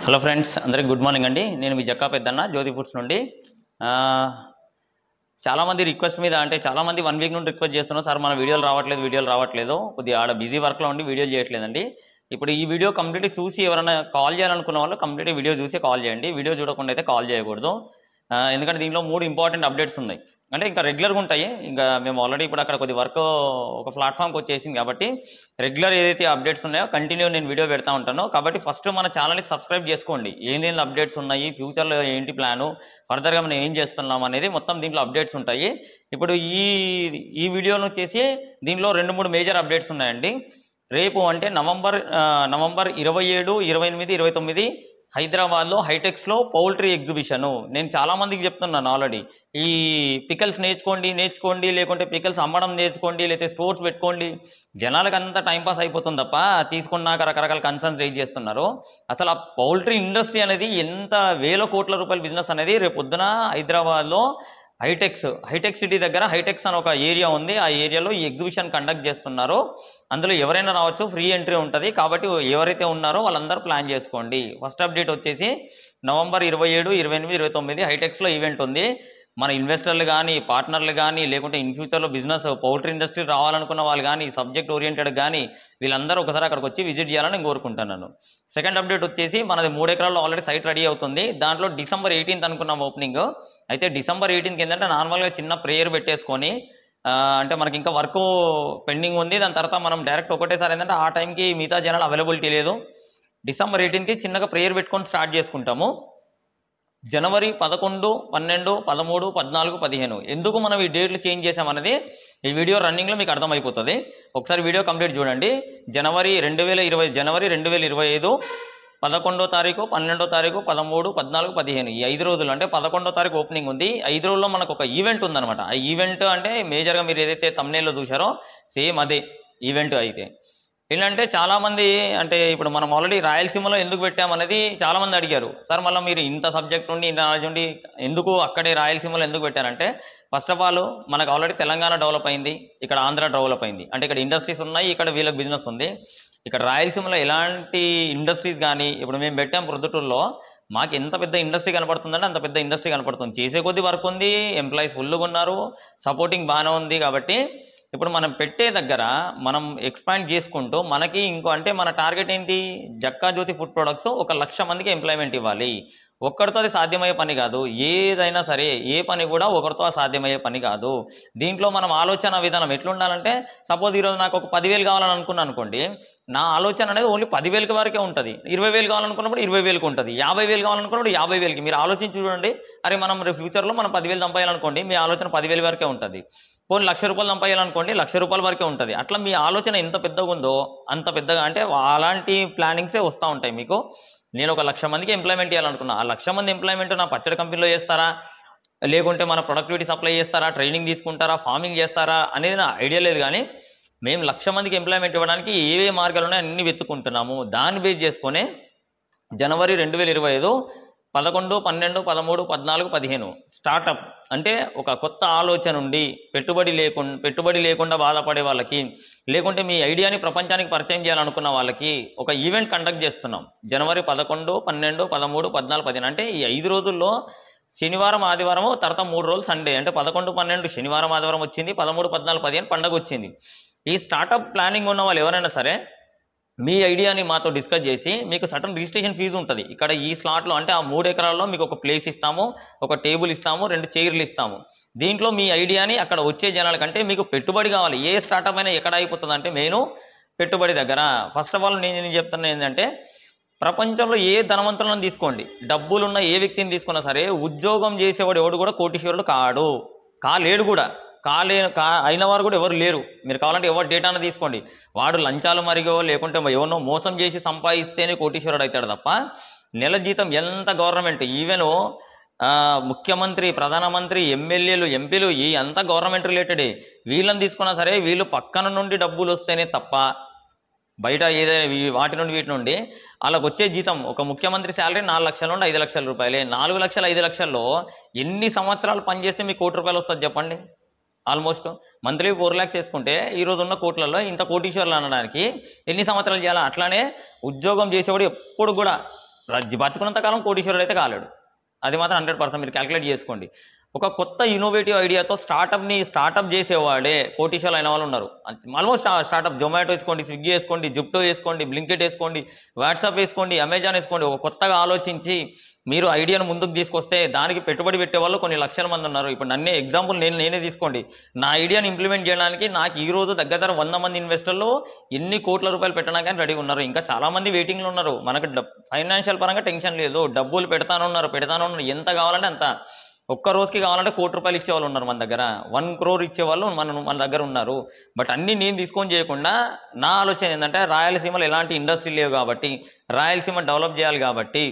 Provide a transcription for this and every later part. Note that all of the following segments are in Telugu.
హలో ఫ్రెండ్స్, అందరికి గుడ్ మార్నింగ్ అండి. నేను మీ జక్కా పెద్దన్న జ్యోతి ఫుడ్స్ నుండి. చాలామంది రిక్వెస్ట్ మీద అంటే చాలామంది 1 వీక్ నుండి రిక్వెస్ట్ చేస్తున్నారు, సార్ మన వీడియోలు రావట్లేదు, కొద్దిగా ఆడ బిజీ వర్క్లో ఉండి వీడియోలు చేయట్లేదండి. ఇప్పుడు ఈ వీడియో కంప్లీట్గా చూసి ఎవరైనా కాల్ చేయాలనుకున్న వాళ్ళు కంప్లీట్గా వీడియో చూసి కాల్ చేయండి. వీడియో చూడకుండా అయితే కాల్ చేయకూడదు. ఎందుకంటే దీనిలో 3 ఇంపార్టెంట్ అప్డేట్స్ ఉన్నాయి. అంటే ఇంకా రెగ్యులర్గా ఉంటాయి. ఇంకా మేము ఆల్రెడీ ఇప్పుడు అక్కడ కొద్ది వర్క్ ఒక ప్లాట్ఫామ్కి వచ్చేసింది కాబట్టి రెగ్యులర్ ఏదైతే అప్డేట్స్ ఉన్నాయో కంటిన్యూ నేను వీడియో పెడతా ఉంటాను. కాబట్టి ఫస్ట్ మన ఛానల్ని సబ్స్క్రైబ్ చేసుకోండి. ఏందేంటి అప్డేట్స్ ఉన్నాయి, ఫ్యూచర్లో ఏంటి ప్లాను, ఫర్దర్గా మనం ఏం చేస్తున్నాం అనేది మొత్తం దీంట్లో అప్డేట్స్ ఉంటాయి. ఇప్పుడు ఈ వీడియోను వచ్చేసి దీనిలో 2-3 మేజర్ అప్డేట్స్ ఉన్నాయండి. రేపు అంటే నవంబర్ 27, 28, 29 హైదరాబాద్లో హైటెక్స్లో పౌల్ట్రీ ఎగ్జిబిషను. నేను చాలామందికి చెప్తున్నాను ఆల్రెడీ, ఈ పికల్స్ నేర్చుకోండి, లేకుంటే పికల్స్ అమ్మడం నేర్చుకోండి, లేకపోతే స్టోర్స్ పెట్టుకోండి. జనాలకు అంతా టైంపాస్ అయిపోతుంది తప్ప తీసుకున్నాక రకరకాల కన్సర్న్స్ రేజ్ చేస్తున్నారు. అసలు ఆ పౌల్ట్రీ ఇండస్ట్రీ అనేది ఎంత వేల కోట్ల రూపాయల బిజినెస్ అనేది రేపు పొద్దున హైదరాబాద్లో హైటెక్ సిటీ దగ్గర హైటెక్స్ అని ఒక ఏరియా ఉంది. ఆ ఏరియాలో ఈ ఎగ్జిబిషన్ కండక్ట్ చేస్తున్నారు. అందులో ఎవరైనా రావచ్చు, ఫ్రీ ఎంట్రీ ఉంటుంది. కాబట్టి ఎవరైతే ఉన్నారో వాళ్ళందరూ ప్లాన్ చేసుకోండి. ఫస్ట్ అప్డేట్ వచ్చేసి నవంబర్ 27, 28, 29 హైటెక్స్లో ఈవెంట్ ఉంది. మన ఇన్వెస్టర్లు కానీ, పార్ట్నర్లు కానీ, లేకుంటే ఇన్ ఫ్యూచర్లో బిజినెస్ పౌల్ట్రీ ఇండస్ట్రీ రావాలనుకున్న వాళ్ళు కానీ, సబ్జెక్ట్ ఓరియంటెడ్ కానీ వీళ్ళందరూ ఒకసారి అక్కడికి వచ్చి విజిట్ చేయాలని నేను కోరుకుంటున్నాను. సెకండ్ అప్డేట్ వచ్చేసి మనది 3 ఎకరాల్లో ఆల్రెడీ సైట్ రెడీ అవుతుంది. దాంట్లో December 18th అనుకున్నాం ఓపెనింగ్. అయితే December 18th ఏంటంటే నార్మల్గా చిన్న ప్రేయర్ పెట్టేసుకొని అంటే మనకి ఇంకా వర్క్ పెండింగ్ ఉంది. దాని తర్వాత మనం డైరెక్ట్ ఒకటేసారి ఏంటంటే ఆ టైంకి మిగతా జనాలు అవైలబిలిటీ లేదు. December 18కి చిన్నగా ప్రేయర్ పెట్టుకొని స్టార్ట్ చేసుకుంటాము. January 11, 12, 13, 14, 15 ఎందుకు మనం ఈ డేట్లు చేంజ్ చేసామన్నది ఈ వీడియో రన్నింగ్లో మీకు అర్థమైపోతుంది. ఒకసారి వీడియో కంప్లీట్ చూడండి. జనవరి 2025 11వ తారీఖు, 12వ తారీఖు, 13, 14, 15 ఈ 5 రోజులు అంటే 11వ తారీఖు ఓపెనింగ్ ఉంది. 5 రోజుల్లో మనకు ఒక ఈవెంట్ ఉందన్నమాట. ఆ ఈవెంట్ అంటే మేజర్గా మీరు ఏదైతే thumbnailలో చూసారో సేమ్ అదే ఈవెంట్. అయితే ఏంటంటే చాలామంది అంటే ఇప్పుడు మనం ఆల్రెడీ రాయలసీమలో ఎందుకు పెట్టామనేది చాలామంది అడిగారు. సార్ మళ్ళీ మీరు ఇంత సబ్జెక్ట్ ఉండి ఇంత నాలెడ్జ్ ఉండి ఎందుకు అక్కడే రాయలసీమలో ఎందుకు పెట్టారంటే, ఫస్ట్ ఆఫ్ ఆల్ మనకు ఆల్రెడీ తెలంగాణ డెవలప్ అయింది, ఇక్కడ ఆంధ్ర డెవలప్ అయింది. అంటే ఇక్కడ ఇండస్ట్రీస్ ఉన్నాయి, ఇక్కడ వీళ్ళకి బిజినెస్ ఉంది. ఇక్కడ రాయలసీమలో ఎలాంటి ఇండస్ట్రీస్ కానీ ఇప్పుడు మేము పెట్టాం ప్రొద్దుటూరులో, మాకు ఎంత పెద్ద ఇండస్ట్రీ కనపడుతుందంటే అంత పెద్ద ఇండస్ట్రీ కనపడుతుంది. చేసే కొద్ది వర్క్ ఉంది, ఎంప్లాయీస్ ఫుల్గా ఉన్నారు, సపోర్టింగ్ బాగానే ఉంది. కాబట్టి ఇప్పుడు మనం పెట్టే దగ్గర మనం ఎక్స్పాండ్ చేసుకుంటూ మనకి ఇంకో అంటే మన టార్గెట్ ఏంటి, జక్కా జ్యోతి ఫుడ్ ప్రొడక్ట్స్ 1,00,000 మందికి ఎంప్లాయ్మెంట్ ఇవ్వాలి. ఒక్కరితో అది సాధ్యమయ్యే పని కాదు. ఏదైనా సరే ఏ పని కూడా ఒకరితో సాధ్యమయ్యే పని కాదు. దీంట్లో మనం ఆలోచన విధానం ఎట్లుండాలంటే, సపోజ్ ఈరోజు నాకు ఒక 10,000 కావాలని అనుకున్నాను అనుకోండి, నా ఆలోచన అనేది ఓన్లీ 10,000 వరకే ఉంటుంది. 20,000 కావాలనుకున్నప్పుడు 20,000 ఉంటుంది, 50,000 కావాలనుకున్నప్పుడు 50,000కి. మీరు ఆలోచించి చూడండి. అరే మనం ఫ్యూచర్లో మనం 10,000 సంపాదించాలనుకోండి, మీ ఆలోచన 10,000 వరకే ఉంటుంది. పోనీ ₹1,00,000 సంపాదించాలనుకోండి, ₹1,00,000 వరకే ఉంటుంది. అట్లా మీ ఆలోచన ఎంత పెద్దగా ఉందో అంత పెద్దగా అంటే అలాంటి ప్లానింగ్సే వస్తూ ఉంటాయి మీకు. నేను ఒక 1,00,000 మందికి ఎంప్లాయ్మెంట్ ఇవ్వాలనుకున్నా, ఆ 1,00,000 మంది ఎంప్లాయ్మెంట్ నా పచ్చడి కంపెనీలో చేస్తారా, లేకుంటే మన ప్రొడక్టివిటీ సప్లై చేస్తారా, ట్రైనింగ్ తీసుకుంటారా, ఫార్మింగ్ చేస్తారా అనేది నా ఐడియా లేదు. కానీ మేము 1,00,000 మందికి ఎంప్లాయ్మెంట్ ఇవ్వడానికి ఏవే మార్గాలు ఉన్నాయో అన్ని వెతుక్కుంటున్నాము. దాన్ని బేస్ చేసుకొని జనవరి 2025 11, 12, 13, 14, 15 స్టార్టప్ అంటే ఒక కొత్త ఆలోచన ఉండి పెట్టుబడి లేకుండా బాధపడే వాళ్ళకి, లేకుంటే మీ ఐడియాని ప్రపంచానికి పరిచయం చేయాలనుకున్న వాళ్ళకి ఒక ఈవెంట్ కండక్ట్ చేస్తున్నాం. జనవరి 11, 12, 13, 14, 15 అంటే ఈ 5 రోజుల్లో శనివారం, ఆదివారం, తర్వాత 3 రోజులు సండే. అంటే 11, 12 శనివారం, ఆదివారం వచ్చింది, 13, 14, 15 పండగ వచ్చింది. ఈ స్టార్టప్ ప్లానింగ్ ఉన్న వాళ్ళు ఎవరైనా సరే మీ ఐడియాని మాతో డిస్కస్ చేసి మీకు సటన్ రిజిస్ట్రేషన్ ఫీజు ఉంటుంది. ఇక్కడ ఈ స్లాట్లో అంటే ఆ 3 ఎకరాల్లో మీకు ఒక ప్లేస్ ఇస్తాము, ఒక టేబుల్ ఇస్తాము, 2 చైర్లు ఇస్తాము. దీంట్లో మీ ఐడియాని అక్కడ వచ్చే జనాలకంటే మీకు పెట్టుబడి కావాలి. ఏ స్టార్టప్ అయినా ఎక్కడ అయిపోతుంది అంటే మెయిన్ పెట్టుబడి దగ్గర. ఫస్ట్ ఆఫ్ ఆల్ నేను చెప్తున్నా ఏంటంటే, ప్రపంచంలో ఏ ధనవంతులను తీసుకోండి, డబ్బులున్న ఏ వ్యక్తిని తీసుకున్నా సరే ఉద్యోగం చేసేవాడు ఎవడు కూడా కోటీశ్వరుడు కాలేడు కూడా. అయిన వారు కూడా ఎవరు లేరు. మీరు కావాలంటే ఎవరు డేటాను తీసుకోండి, వాడు లంచాలు మరిగో లేకుంటే ఎవరినో మోసం చేసి సంపాదిస్తేనే కోటీశ్వరుడు అవుతాడు తప్ప నెల జీతం ఎంత గవర్నమెంట్ ఈవెన్ ముఖ్యమంత్రి, ప్రధానమంత్రి, ఎమ్మెల్యేలు, ఎంపీలు ఈ అంతా గవర్నమెంట్ రిలేటెడే. వీళ్ళని తీసుకున్నా సరే వీళ్ళు పక్కన నుండి డబ్బులు వస్తేనే తప్ప బయట ఏదైనా వాటి నుండి వీటి నుండి వాళ్ళకు వచ్చే జీతం ఒక ముఖ్యమంత్రి శాలరీ 4 లక్షల నుండి 5 లక్షల రూపాయలే. 4 లక్షలు 5 లక్షల్లో ఎన్ని సంవత్సరాలు పనిచేస్తే మీకు ₹1,00,00,000 వస్తుంది చెప్పండి. ఆల్మోస్ట్ మంత్లీ 4 lakhs వేసుకుంటే ఈరోజు ఉన్న కోట్లలో ఇంత కోటీశ్వర్లు అనడానికి ఎన్ని సంవత్సరాలు చేయాలి. అట్లానే ఉద్యోగం చేసేవాడు ఎప్పుడు కూడా బతుకున్నంత కాలం కోటీశ్వరుడు అయితే కాలేడు. అది మాత్రం 100% మీరు క్యాలిక్యులేట్ చేసుకోండి. ఒక కొత్త ఇన్నోవేటివ్ ఐడియాతో స్టార్టప్ చేసేవాడే కోటీశ్వరులు అయిన వాళ్ళు ఉన్నారు. ఆల్మోస్ట్ స్టార్టప్ జొమాటో వేసుకోండి, స్విగ్గీ వేసుకోండి, జిప్టో వేసుకోండి, బ్లింకిట్ వేసుకోండి, వాట్సాప్ వేసుకోండి, అమెజాన్ వేసుకోండి. ఒక కొత్తగా ఆలోచించి మీరు ఐడియాను ముందుకు తీసుకొస్తే దానికి పెట్టుబడి పెట్టే వాళ్ళు కొన్ని లక్షల మంది ఉన్నారు. ఇప్పుడు నన్నే ఎగ్జాంపుల్ నేనే తీసుకోండి. నా ఐడియాని ఇంప్లిమెంట్ చేయడానికి నాకు ఈ రోజు దగ్గర 100 మంది ఇన్వెస్టర్లు ఎన్ని కోట్ల రూపాయలు పెట్టడానికి రెడీ ఉన్నారు. ఇంకా చాలా మంది వెయిటింగ్లో ఉన్నారు. మనకు ఫైనాన్షియల్ పరంగా టెన్షన్ లేదు, డబ్బులు పెడతానున్నారు. ఎంత కావాలంటే అంత. ఒక్క రోజుకి కావాలంటే ₹1 కోటి ఇచ్చేవాళ్ళు ఉన్నారు మన దగ్గర, 1 crore ఇచ్చేవాళ్ళు మన దగ్గర ఉన్నారు. బట్ అన్నీ నేను తీసుకొని చేయకుండా నా ఆలోచన ఏంటంటే రాయలసీమలో ఎలాంటి ఇండస్ట్రీ లేవు కాబట్టి, రాయలసీమ డెవలప్ చేయాలి కాబట్టి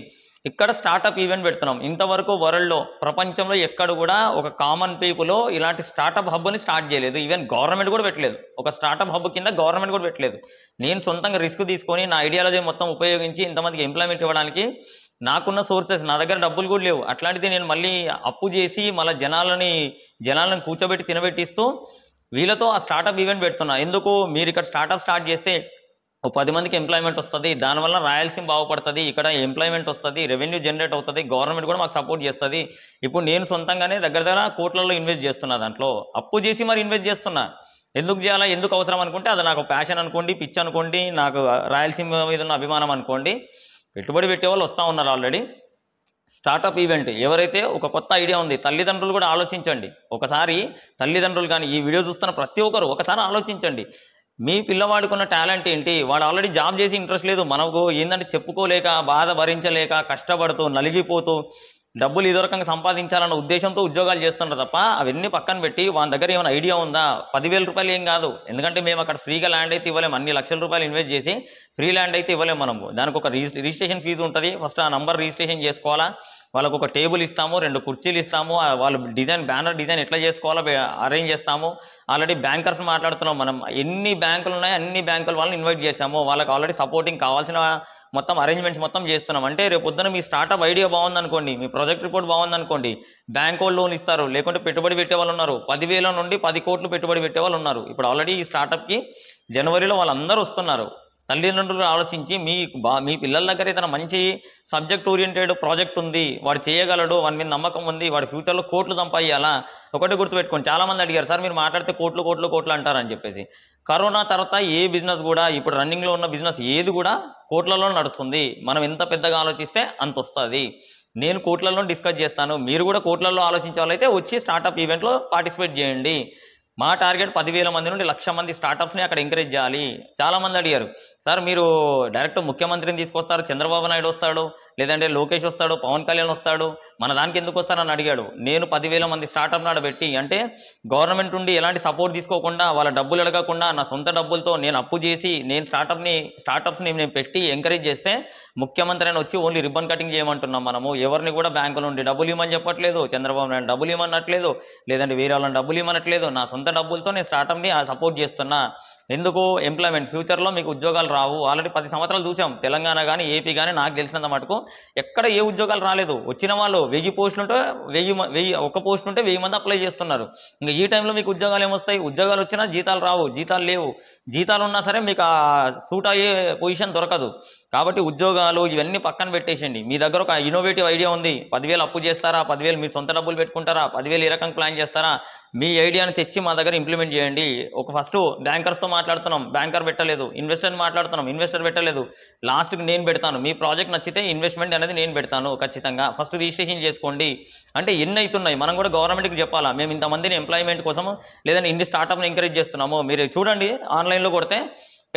ఇక్కడ స్టార్టప్ ఈవెంట్ పెడుతున్నాం. ఇంతవరకు వరల్డ్లో ప్రపంచంలో ఎక్కడ కూడా ఒక కామన్ పీపుల్ ఇలాంటి స్టార్టప్ హబ్ని స్టార్ట్ చేయలేదు. ఈవెన్ గవర్నమెంట్ కూడా పెట్టలేదు. ఒక స్టార్టప్ హబ్ కింద గవర్నమెంట్ కూడా పెట్టలేదు. నేను సొంతంగా రిస్క్ తీసుకొని నా ఐడియాలజీ మొత్తం ఉపయోగించి ఇంతమందికి ఎంప్లాయ్మెంట్ ఇవ్వడానికి నాకున్న సోర్సెస్, నా దగ్గర డబ్బులు కూడా లేవు. అట్లాంటిది నేను మళ్ళీ అప్పు చేసి మళ్ళీ జనాలను కూర్చోబెట్టి తినబెట్టిస్తూ వీళ్ళతో ఆ స్టార్టప్ ఈవెంట్ పెడుతున్నా. ఎందుకు? మీరు ఇక్కడ స్టార్ట్ చేస్తే 10 మందికి ఎంప్లాయ్మెంట్ వస్తుంది, దానివల్ల రాయలసీమ బాగుపడుతుంది, ఇక్కడ ఎంప్లాయ్మెంట్ వస్తుంది, రెవెన్యూ జనరేట్ అవుతుంది, గవర్నమెంట్ కూడా మాకు సపోర్ట్ చేస్తుంది. ఇప్పుడు నేను సొంతంగానే దగ్గర కోట్లలో ఇన్వెస్ట్ చేస్తున్నా, దాంట్లో అప్పు చేసి మరి ఇన్వెస్ట్ చేస్తున్నా. ఎందుకు చేయాలా, ఎందుకు అవసరం అనుకుంటే అది నాకు ప్యాషన్ అనుకోండి, పిచ్ అనుకోండి, నాకు రాయలసీమ మీద ఉన్న అభిమానం అనుకోండి. పెట్టుబడి పెట్టే వాళ్ళు వస్తూ ఉన్నారు ఆల్రెడీ. స్టార్టప్ ఈవెంట్ ఎవరైతే ఒక కొత్త ఐడియా ఉంది, తల్లిదండ్రులు కూడా ఆలోచించండి. ఒకసారి తల్లిదండ్రులు కానీ ఈ వీడియో చూస్తున్న ప్రతి ఒక్కరు ఒకసారి ఆలోచించండి. మీ పిల్లవాడికి ఉన్న టాలెంట్ ఏంటి? వాడు ఆల్రెడీ జాబ్ చేసి ఇంట్రెస్ట్ లేదు, మనకు ఏంటంటే చెప్పుకోలేక, బాధ భరించలేక, కష్టపడుతూ నలిగిపోతూ డబ్బులు ఇదో రకంగా సంపాదించాలన్న ఉద్దేశంతో ఉద్యోగాలు చేస్తున్నారు తప్ప అవన్నీ పక్కన పెట్టి వాళ్ళ దగ్గర ఏమైనా ఐడియా ఉందా? 10,000 రూపాయలు ఏం కాదు. ఎందుకంటే మేము అక్కడ ఫ్రీగా ల్యాండ్ అయితే ఇవ్వలేము. అన్ని లక్షల రూపాయలు ఇన్వెస్ట్ చేసి ఫ్రీ ల్యాండ్ అయితే ఇవ్వలేము మనము. దానికి ఒక రిజిస్ట్రేషన్ ఫీజు ఉంటుంది. ఫస్ట్ ఆ నంబర్ రిజిస్ట్రేషన్ చేసుకోవాలా, వాళ్ళకు ఒక టేబుల్ ఇస్తాము, 2 కుర్చీలు ఇస్తాము, వాళ్ళు బ్యానర్ డిజైన్ ఎట్లా చేసుకోవాలో అరేంజ్ చేస్తాము. ఆల్రెడీ బ్యాంకర్స్ మాట్లాడుతున్నాం మనం. ఎన్ని బ్యాంకులు ఉన్నాయో అన్ని బ్యాంకుల వాళ్ళని ఇన్వైట్ చేసాము. వాళ్ళకి ఆల్రెడీ సపోర్టింగ్ కావాల్సిన మొత్తం అరేంజ్మెంట్స్ మొత్తం చేస్తున్నాం. అంటే రేపు పొద్దున మీ స్టార్టప్ ఐడియా బాగుందనుకోండి, మీ ప్రాజెక్ట్ రిపోర్ట్ బాగుందనుకోండి, బ్యాంక్ వాళ్ళు లోన్ ఇస్తారు. లేకుంటే పెట్టుబడి పెట్టే వాళ్ళు ఉన్నారు. 10,000 నుండి 10 కోట్లు పెట్టుబడి పెట్టే వాళ్ళు ఉన్నారు. ఇప్పుడు ఆల్రెడీ ఈ స్టార్టప్కి జనవరిలో వాళ్ళందరూ వస్తున్నారు. తల్లిదండ్రులు ఆలోచించి మీ పిల్లల దగ్గర ఏదైనా మంచి సబ్జెక్ట్ ఓరియంటెడ్ ప్రాజెక్ట్ ఉంది, వాడు చేయగలడు, వాడి మీద నమ్మకం ఉంది, వాడి ఫ్యూచర్లో కోట్లు సంపాదించాలా. ఒకటి గుర్తుపెట్టుకోండి, చాలామంది అడిగారు సార్ మీరు మాట్లాడితే కోట్లు అంటారని చెప్పేసి. కరోనా తర్వాత ఏ బిజినెస్ కూడా, ఇప్పుడు రన్నింగ్లో ఉన్న బిజినెస్ ఏది కూడా కోట్లలో నడుస్తుంది. మనం ఎంత పెద్దగా ఆలోచిస్తే అంత వస్తుంది. నేను కోట్లలో డిస్కస్ చేస్తాను, మీరు కూడా కోట్లలో ఆలోచించే వాళ్ళైతే వచ్చి స్టార్టప్ ఈవెంట్లో పార్టిసిపేట్ చేయండి. మా టార్గెట్ 10,000 మంది నుండి 1,00,000 మంది స్టార్టప్స్ని అక్కడ ఎంకరేజ్ చేయాలి. చాలామంది అడిగారు సార్ మీరు డైరెక్ట్ ముఖ్యమంత్రిని తీసుకొస్తారు, చంద్రబాబు నాయుడు వస్తాడు, లేదంటే లోకేష్ వస్తాడు, పవన్ కళ్యాణ్ వస్తాడు, మన దానికి ఎందుకు వస్తారని అడిగాడు. నేను 10,000 మంది స్టార్టప్ నాడబెట్టి, అంటే గవర్నమెంట్ నుండి ఎలాంటి సపోర్ట్ తీసుకోకుండా, వాళ్ళ డబ్బులు అడగకుండా నా సొంత డబ్బులతో నేను అప్పు చేసి నేను స్టార్టప్స్ని నేను పెట్టి ఎంకరేజ్ చేస్తే ముఖ్యమంత్రి అని వచ్చి ఓన్లీ రిబ్బన్ కటింగ్ చేయమంటున్నాం మనము. ఎవరిని కూడా బ్యాంకు నుండి డబ్బులు ఇవ్వమని చెప్పట్లేదు, చంద్రబాబు నాయుడు డబ్బులు ఇవ్వమనట్లేదు, లేదంటే వేరే వాళ్ళని డబ్బులు ఇవ్వనట్లేదు. నా సొంత డబ్బులతో నేను స్టార్టప్ని సపోర్ట్ చేస్తున్నా. ఎందుకు? ఎంప్లాయ్మెంట్, ఫ్యూచర్లో మీకు ఉద్యోగాలు రావు. ఆల్రెడీ 10 సంవత్సరాలు చూసాం, తెలంగాణ కానీ ఏపీ కానీ నాకు తెలిసినంత మటుకు ఎక్కడ ఏ ఉద్యోగాలు రాలేదు. వచ్చిన వాళ్ళు 1000 పోస్టులు ఉంటే 1 పోస్ట్ ఉంటే 1000 మంది అప్లై చేస్తున్నారు. ఇంకా ఈ టైంలో మీకు ఉద్యోగాలు ఏమొస్తాయి? ఉద్యోగాలు వచ్చినా జీతాలు రావు, జీతాలు లేవు. జీతాలు ఉన్నా సరే మీకు ఆ సూట్ అయ్యే పొజిషన్ దొరకదు. కాబట్టి ఉద్యోగాలు ఇవన్నీ పక్కన పెట్టేసండి. మీ దగ్గర ఒక ఇన్నోవేటివ్ ఐడియా ఉంది, 10,000 అప్పు చేస్తారా, 10,000 మీ సొంత డబ్బులు పెట్టుకుంటారా, 10,000 ఏ రకంగా ప్లాన్ చేస్తారా, మీ ఐడియాని తెచ్చి మా దగ్గర ఇంప్లిమెంట్ చేయండి. ఒక ఫస్ట్ బ్యాంకర్స్తో మాట్లాడుతున్నాం, బ్యాంకర్ పెట్టలేదు. ఇన్వెస్టర్ని మాట్లాడుతున్నాం, ఇన్వెస్టర్ పెట్టలేదు. లాస్ట్కి నేను పెడతాను. మీ ప్రాజెక్ట్ నచ్చితే ఇన్వెస్ట్మెంట్ అనేది నేను పెడతాను ఖచ్చితంగా. ఫస్ట్ రిజిస్ట్రేషన్ చేసుకోండి. అంటే ఎన్ని అవుతున్నాయి మనం కూడా గవర్నమెంట్కి చెప్పాలా, మేము ఇంతమందిని ఎంప్లాయ్మెంట్ కోసం లేదంటే ఇన్ని స్టార్టప్ని ఎంకరేజ్ చేస్తున్నాము. మీరు చూడండి, ఆన్లైన్లో కొడితే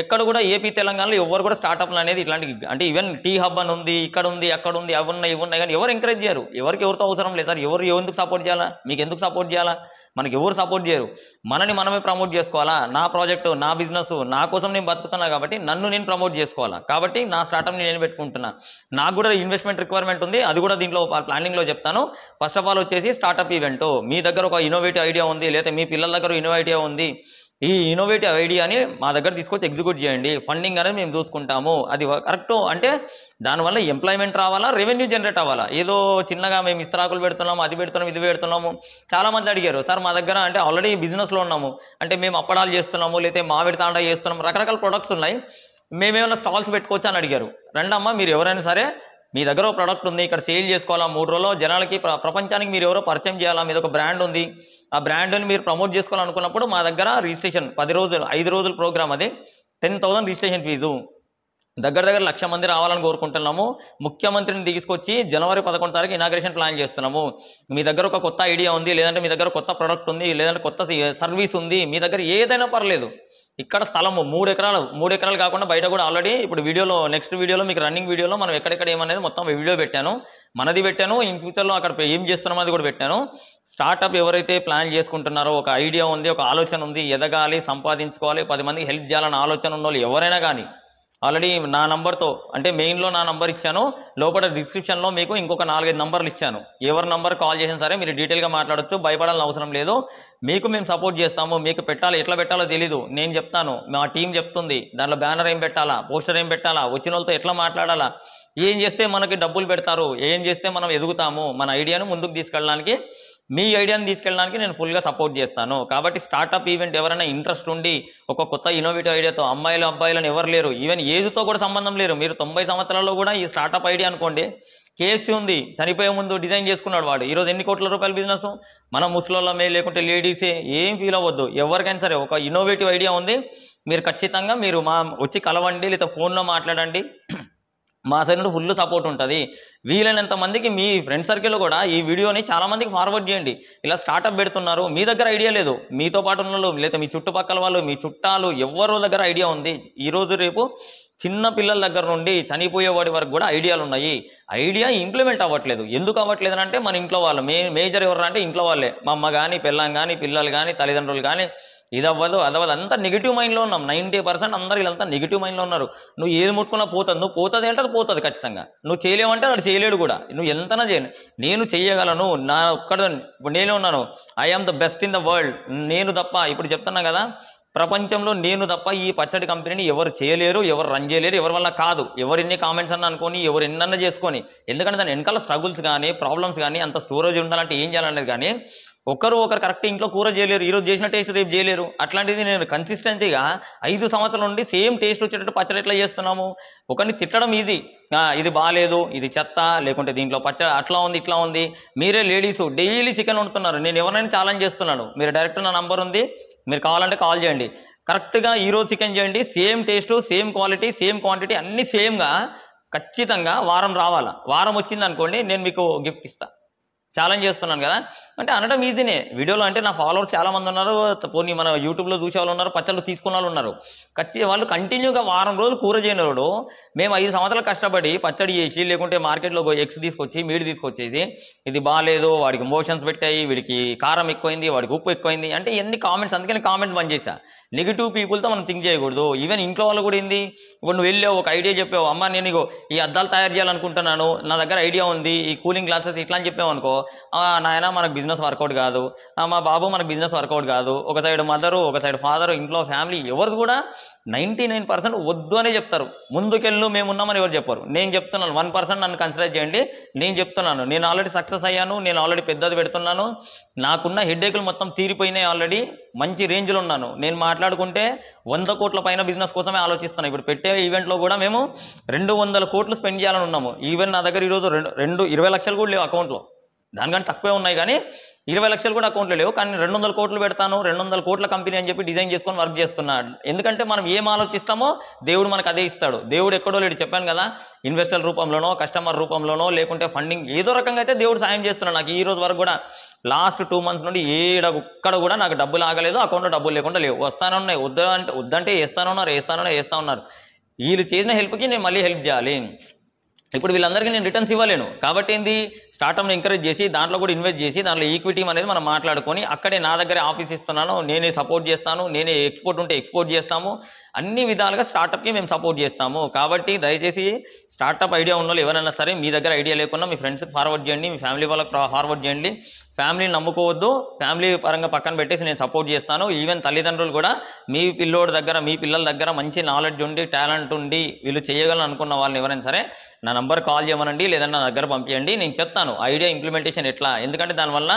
ఎక్కడ కూడా ఏపీ తెలంగాణలో ఎవరు కూడా స్టార్టప్లు అనేది ఇట్లాంటి, అంటే ఈవెన్ టీ హబ్ అని ఉంది, ఇక్కడ ఉంది, అక్కడ ఉంది, అవి ఉన్నాయి కానీ ఎవరు ఎంకరేజ్ చేయరు. ఎవరితో అవసరం లేదు సార్. ఎవరు ఎందుకు సపోర్ట్ చేయాలా? మీకు ఎందుకు సపోర్ట్ చేయాలా? మనకి ఎవరు సపోర్ట్ చేయరు. మనని మనమే ప్రమోట్ చేసుకోవాలా. నా ప్రాజెక్టు, నా బిజినెస్, నా కోసం నేను బతుకుతున్నా కాబట్టి నన్ను నేను ప్రమోట్ చేసుకోవాలా. కాబట్టి నా స్టార్టప్ని నేను పెట్టుకుంటున్నా. నాకు కూడా ఇన్వెస్ట్మెంట్ రిక్వైర్మెంట్ ఉంది, అది కూడా దీంట్లో ప్లానింగ్లో చెప్తాను. ఫస్ట్ ఆఫ్ ఆల్ వచ్చేసి స్టార్టప్ ఈవెంట్. మీ దగ్గర ఒక ఇన్నోవేటివ్ ఐడియా ఉంది, లేకపోతే మీ పిల్లల దగ్గర ఇన్నోవేటివ్ ఐడియా ఉంది, ఈ ఇన్నోవేటివ్ ఐడియాని మా దగ్గర తీసుకొచ్చి ఎగ్జిక్యూట్ చేయండి. ఫండింగ్ అనేది మేము చూసుకుంటాము. అది కరెక్ట్. అంటే దానివల్ల ఎంప్లాయ్మెంట్ రావాలా, రెవెన్యూ జనరేట్ అవ్వాలా. ఏదో చిన్నగా మేము ఇస్తరాకులు పెడుతున్నాము, అది పెడుతున్నాము, ఇది పెడుతున్నాము. చాలామంది అడిగారు సార్ మా దగ్గర, అంటే ఆల్రెడీ బిజినెస్లో ఉన్నాము, అంటే మేము అప్పడాలు చేస్తున్నాము, లేకపోతే మామిడి తాండా చేస్తున్నాము, రకరకాల ప్రొడక్ట్స్ ఉన్నాయి, మేమేమైనా స్టాల్స్ పెట్టుకోవచ్చు అని అడిగారు. రండమ్మా, మీరు ఎవరైనా సరే మీ దగ్గర ఒక ప్రోడక్ట్ ఉంది, ఇక్కడ సేల్ చేసుకోవాలా, 3 రోజుల్లో జనాలకి ప్రపంచానికి మీరు ఎవరో పరిచయం చేయాలా, మీద ఒక బ్రాండ్ ఉంది, ఆ బ్రాండ్ని మీరు ప్రమోట్ చేసుకోవాలనుకున్నప్పుడు మా దగ్గర రిజిస్ట్రేషన్ 10 రోజులు 5 రోజుల ప్రోగ్రామ్, అది 10,000 రిజిస్ట్రేషన్ ఫీజు. దగ్గర 1,00,000 మంది రావాలని కోరుకుంటున్నాము. ముఖ్యమంత్రిని తీసుకొచ్చి జనవరి 11 తారీఖు ఇనాగ్రేషన్ ప్లాన్ చేస్తున్నాము. మీ దగ్గర ఒక కొత్త ఐడియా ఉంది, లేదంటే మీ దగ్గర కొత్త ప్రోడక్ట్ ఉంది, లేదంటే కొత్త సర్వీస్ ఉంది, మీ దగ్గర ఏదైనా పర్లేదు. ఇక్కడ స్థలము 3 ఎకరాలు కాకుండా బయట కూడా ఆల్రెడీ ఇప్పుడు వీడియోలో నెక్స్ట్ వీడియోలో మీకు రన్నింగ్ వీడియోలో మనం ఎక్కడెక్కడ ఏమనేది మొత్తం వీడియో పెట్టాను, మనది పెట్టాను, ఇన్ ఫ్యూచర్లో అక్కడ ఏం చేస్తున్నామో అది కూడా పెట్టాను. స్టార్టప్ ఎవరైతే ప్లాన్ చేసుకుంటున్నారో, ఒక ఐడియా ఉంది, ఒక ఆలోచన ఉంది, ఎదగాలి, సంపాదించుకోవాలి, 10 మందికి హెల్ప్ చేయాలన్న ఆలోచన ఉన్న వాళ్ళు ఎవరైనా కానీ ఆల్రెడీ నా నంబర్తో, అంటే మెయిన్లో నా నంబర్ ఇచ్చాను, లోపల డిస్క్రిప్షన్లో మీకు ఇంకొక 4-5 నంబర్లు ఇచ్చాను. ఎవరి నంబర్ కాల్ చేసినా సరే మీరు డీటెయిల్గా మాట్లాడొచ్చు, భయపడాల్సిన అవసరం లేదు. మీకు మేము సపోర్ట్ చేస్తాము. మీకు ఎట్లా పెట్టాలో తెలీదు, నేను చెప్తాను, మా టీం చెప్తుంది. దాంట్లో బ్యానర్ ఏం పెట్టాలా, పోస్టర్ ఏం పెట్టాలా, వచ్చిన వాళ్ళతో ఎట్లా మాట్లాడాలా, ఏం చేస్తే మనకి డబ్బులు పెడతారు, ఏం చేస్తే మనం ఎదుగుతాము, మన ఐడియాను ముందుకు తీసుకెళ్ళడానికి, మీ ఐడియాని తీసుకెళ్ళడానికి నేను ఫుల్గా సపోర్ట్ చేస్తాను. కాబట్టి స్టార్టప్ ఈవెంట్ ఎవరైనా ఇంట్రెస్ట్ ఉండి ఒక కొత్త ఇన్నోవేటివ్ ఐడియాతో, అమ్మాయిలు అబ్బాయిలను ఎవరు లేరు, ఈవెన్ ఏజ్తో కూడా సంబంధం లేరు, మీరు 90 సంవత్సరాల్లో కూడా ఈ స్టార్టప్ ఐడియా అనుకోండి. కేఎఫ్సీ ఉంది, చనిపోయే ముందు డిజైన్ చేసుకున్నాడు వాడు, ఈరోజు ఎన్ని కోట్ల రూపాయల బిజినెస్. మనం ముసలోళ్ళమే లేకుంటే లేడీసే, ఏం ఫీల్ అవ్వద్దు. ఎవరికైనా సరే ఒక ఇన్నోవేటివ్ ఐడియా ఉంది, మీరు ఖచ్చితంగా మీరు వచ్చి కలవండి, లేదా ఫోన్లో మాట్లాడండి, మా సైడ్ నుండి ఫుల్ సపోర్ట్ ఉంటుంది. వీలైనంత మందికి మీ ఫ్రెండ్ సర్కిల్లో కూడా ఈ వీడియోని చాలామందికి ఫార్వర్డ్ చేయండి. ఇలా స్టార్టప్ పెడుతున్నారు, మీ దగ్గర ఐడియా లేదు, మీతో పాటు ఉన్న వాళ్ళు, లేదా మీ చుట్టుపక్కల వాళ్ళు, మీ చుట్టాలు ఎవరో దగ్గర ఐడియా ఉంది. ఈరోజు రేపు చిన్న పిల్లల దగ్గర నుండి చనిపోయేవాడి వరకు కూడా ఐడియాలు ఉన్నాయి. ఐడియా ఇంప్లిమెంట్ అవ్వట్లేదు. ఎందుకు అవ్వట్లేదు అంటే మన ఇంట్లో వాళ్ళు, మేజర్ ఎవరు అంటే ఇంట్లో వాళ్ళే, మా అమ్మ కానీ, పిల్లం కానీ, పిల్లలు కానీ, తల్లిదండ్రులు కానీ. ఇది అవ్వదు అదవ్వదు, అంతా నెగిటివ్ మైండ్లో ఉన్నాం. 90% అందరూ వీళ్ళంతా నెగిటివ్ మైండ్లో ఉన్నారు. నువ్వు ఏది ముట్టుకున్నా పోతుంది, నువ్వు పోతుంది అంటే అది పోతుంది ఖచ్చితంగా. నువ్వు చేయలేమంటే అది చేయలేడు కూడా. నువ్వు ఎంతనా చేయను, నేను చెయ్యగలను, నా ఒక్కడ నేనే ఉన్నాను, I am the best in the world, నేను తప్ప. ఇప్పుడు చెప్తున్నా కదా, ప్రపంచంలో నేను తప్ప ఈ పచ్చడి కంపెనీని ఎవరు చేయలేరు, ఎవరు రన్ చేయలేరు, ఎవరి వల్ల కాదు. ఎవరు ఎన్ని కామెంట్స్ అన్న అనుకొని, ఎవరు ఎన్నన్నా చేసుకొని, ఎందుకంటే దాని వెనకాల స్ట్రగుల్స్ కానీ, ప్రాబ్లమ్స్ కానీ, అంత స్టోరేజ్ ఉండాలంటే ఏం చేయాలనేది కానీ, ఒకరు కరెక్ట్ ఇంట్లో కూర చేయలేరు, ఈరోజు చేసిన టేస్ట్ రేపు చేయలేరు. అట్లాంటిది నేను కన్సిస్టెంట్గా 5 సంవత్సరాల నుండి సేమ్ టేస్ట్ వచ్చేటట్టు పచ్చడి ఎట్లా చేస్తున్నాము. ఒకరిని తిట్టడం ఈజీ, ఇది బాగాలేదు, ఇది చెత్త, లేకుంటే దీంట్లో పచ్చడి అట్లా ఉంది ఇట్లా ఉంది. మీరే లేడీస్ డైలీ చికెన్ వండుతున్నారు, నేను ఎవరైనా ఛాలెంజ్ చేస్తున్నాను. మీరు డైరెక్ట్ నా నంబర్ ఉంది, మీరు కావాలంటే కాల్ చేయండి. కరెక్ట్గా ఈరోజు చికెన్ చేయండి, same taste, same quality, same quantity, అన్నీ సేమ్గా ఖచ్చితంగా వారం రావాలా. వారం వచ్చింది అనుకోండి, నేను మీకు గిఫ్ట్ ఇస్తాను. ఛాలెంజ్ చేస్తున్నాను కదా, అంటే అనడం ఈజీనే. వీడియోలో అంటే నా ఫాలోవర్స్ చాలామంది ఉన్నారు, పోనీ మన యూట్యూబ్లో చూసే వాళ్ళు ఉన్నారు, పచ్చళ్ళు తీసుకున్న వాళ్ళు ఉన్నారు. వాళ్ళు కంటిన్యూగా వారం రోజులు కూర చేయనివాడు. మేము 5 సంవత్సరాలు కష్టపడి పచ్చడి చేసి, లేకుంటే మార్కెట్లో ఎగ్స్ తీసుకొచ్చి, మీట్ తీసుకొచ్చేసి, ఇది బాగాలేదు, వాడికి మోషన్స్ పెట్టాయి, వీడికి కారం ఎక్కువైంది, వాడికి ఉప్పు ఎక్కువైంది అంటే ఎన్ని కామెంట్స్. అందుకని కామెంట్స్ బంద్ చేశా. నెగిటివ్ పీపుల్తో మనం థింక్ చేయకూడదు. ఈవెన్ ఇంట్లో వాళ్ళు కూడా ఏంది, ఇప్పుడు నువ్వు వెళ్ళావు ఒక ఐడియా చెప్పావు, అమ్మ నేను ఇగో ఈ అద్దాలు తయారు చేయాలనుకుంటున్నాను, నా దగ్గర ఐడియా ఉంది, ఈ కూలింగ్ గ్లాసెస్ ఇట్లా అని చెప్పావు అనుకో, నాయన మనకు బిజినెస్ వర్కౌట్ కాదు, మా బాబు మనకు బిజినెస్ వర్కౌట్ కాదు. ఒక సైడ్ మదరు, ఒక సైడ్ ఫాదరు, ఇంట్లో ఫ్యామిలీ ఎవరు కూడా 99% వద్దు అనే చెప్తారు. ముందుకెళ్ళు మేము ఉన్నామని ఎవరు చెప్పారు. నేను చెప్తున్నాను, 1% నన్ను కన్సిడర్ చేయండి. నేను చెప్తున్నాను, నేను ఆల్రెడీ సక్సెస్ అయ్యాను, నేను ఆల్రెడీ పెద్దది పెడుతున్నాను, నాకున్న హెడ్ఏకులు మొత్తం తీరిపోయినాయి, ఆల్రెడీ మంచి రేంజ్లో ఉన్నాను. నేను మాట్లాడుకుంటే 100 కోట్ల పైన బిజినెస్ కోసమే ఆలోచిస్తున్నాను. ఇప్పుడు పెట్టే ఈవెంట్లో కూడా మేము 200 కోట్లు స్పెండ్ చేయాలని ఉన్నాము. ఈవెన్ నా దగ్గర ఈరోజు 20 లక్షలు కూడా లేవు అకౌంట్లో, దానికంటే తక్కువే ఉన్నాయి, కానీ 20 లక్షలు కూడా అకౌంట్లో లేవు. కానీ 200 కోట్లు పెడతాను, 200 కోట్ల కంపెనీ అని చెప్పి డిజైన్ చేసుకొని వర్క్ చేస్తున్నాడు. ఎందుకంటే మనం ఏం ఆలోచిస్తామో దేవుడు మనకు అదే ఇస్తాడు. దేవుడు ఎక్కడో లేడు, చెప్పాను కదా, ఇన్వెస్టర్ రూపంలోనో, కస్టమర్ రూపంలోనో, లేకుంటే ఫండింగ్ ఏదో రకంగా అయితే దేవుడు సాయం చేస్తున్నాడు. నాకు ఈ రోజు వరకు కూడా లాస్ట్ 2 months నుండి ఒక్కడ కూడా నాకు డబ్బులు ఆగలేదు, అకౌంట్లో డబ్బులు లేకుండా లేవు, వస్తానున్నాయి. వద్దంటే వేస్తా ఉన్నారు. వీళ్ళు చేసిన హెల్ప్కి నేను మళ్ళీ హెల్ప్ చేయాలి. ఇప్పుడు వీళ్ళందరికీ నేను రిటర్న్స్ ఇవ్వలేను. కాబట్టి ఏంది, స్టార్టప్ని ఎంకరేజ్ చేసి, దాంట్లో కూడా ఇన్వెస్ట్ చేసి, దాంట్లో ఈక్విటీ అనేది మనం మాట్లాడుకొని, అక్కడే నా దగ్గరే ఆఫీస్ ఇస్తున్నాను, నేనే సపోర్ట్ చేస్తాను, నేనే ఎక్స్పోర్ట్ ఉంటే ఎక్స్పోర్ట్ చేస్తాము, అన్ని విధాలుగా స్టార్టప్కి మేము సపోర్ట్ చేస్తాము. కాబట్టి దయచేసి స్టార్టప్ ఐడియా ఉన్న వాళ్ళు ఎవరైనా సరే, మీ దగ్గర ఐడియా లేకున్నా మీ ఫ్రెండ్స్కి ఫార్వర్డ్ చేయండి, మీ ఫ్యామిలీ వాళ్ళకి ఫార్వర్డ్ చేయండి. ఫ్యామిలీని నమ్ముకోవద్దు, ఫ్యామిలీ పరంగా పక్కన పెట్టేసి నేను సపోర్ట్ చేస్తాను. ఈవెన్ తల్లిదండ్రులు కూడా మీ పిల్లల దగ్గర మంచి నాలెడ్జ్ ఉండి, టాలెంట్ ఉండి, వీళ్ళు చేయగలను అనుకున్న వాళ్ళని ఎవరైనా సరే నా నంబర్ కాల్ చేయమనండి, లేదన్నా నా దగ్గర పంపించండి. నేను చెప్తాను ఐడియా ఇంప్లిమెంటేషన్ ఎట్లా. ఎందుకంటే దానివల్ల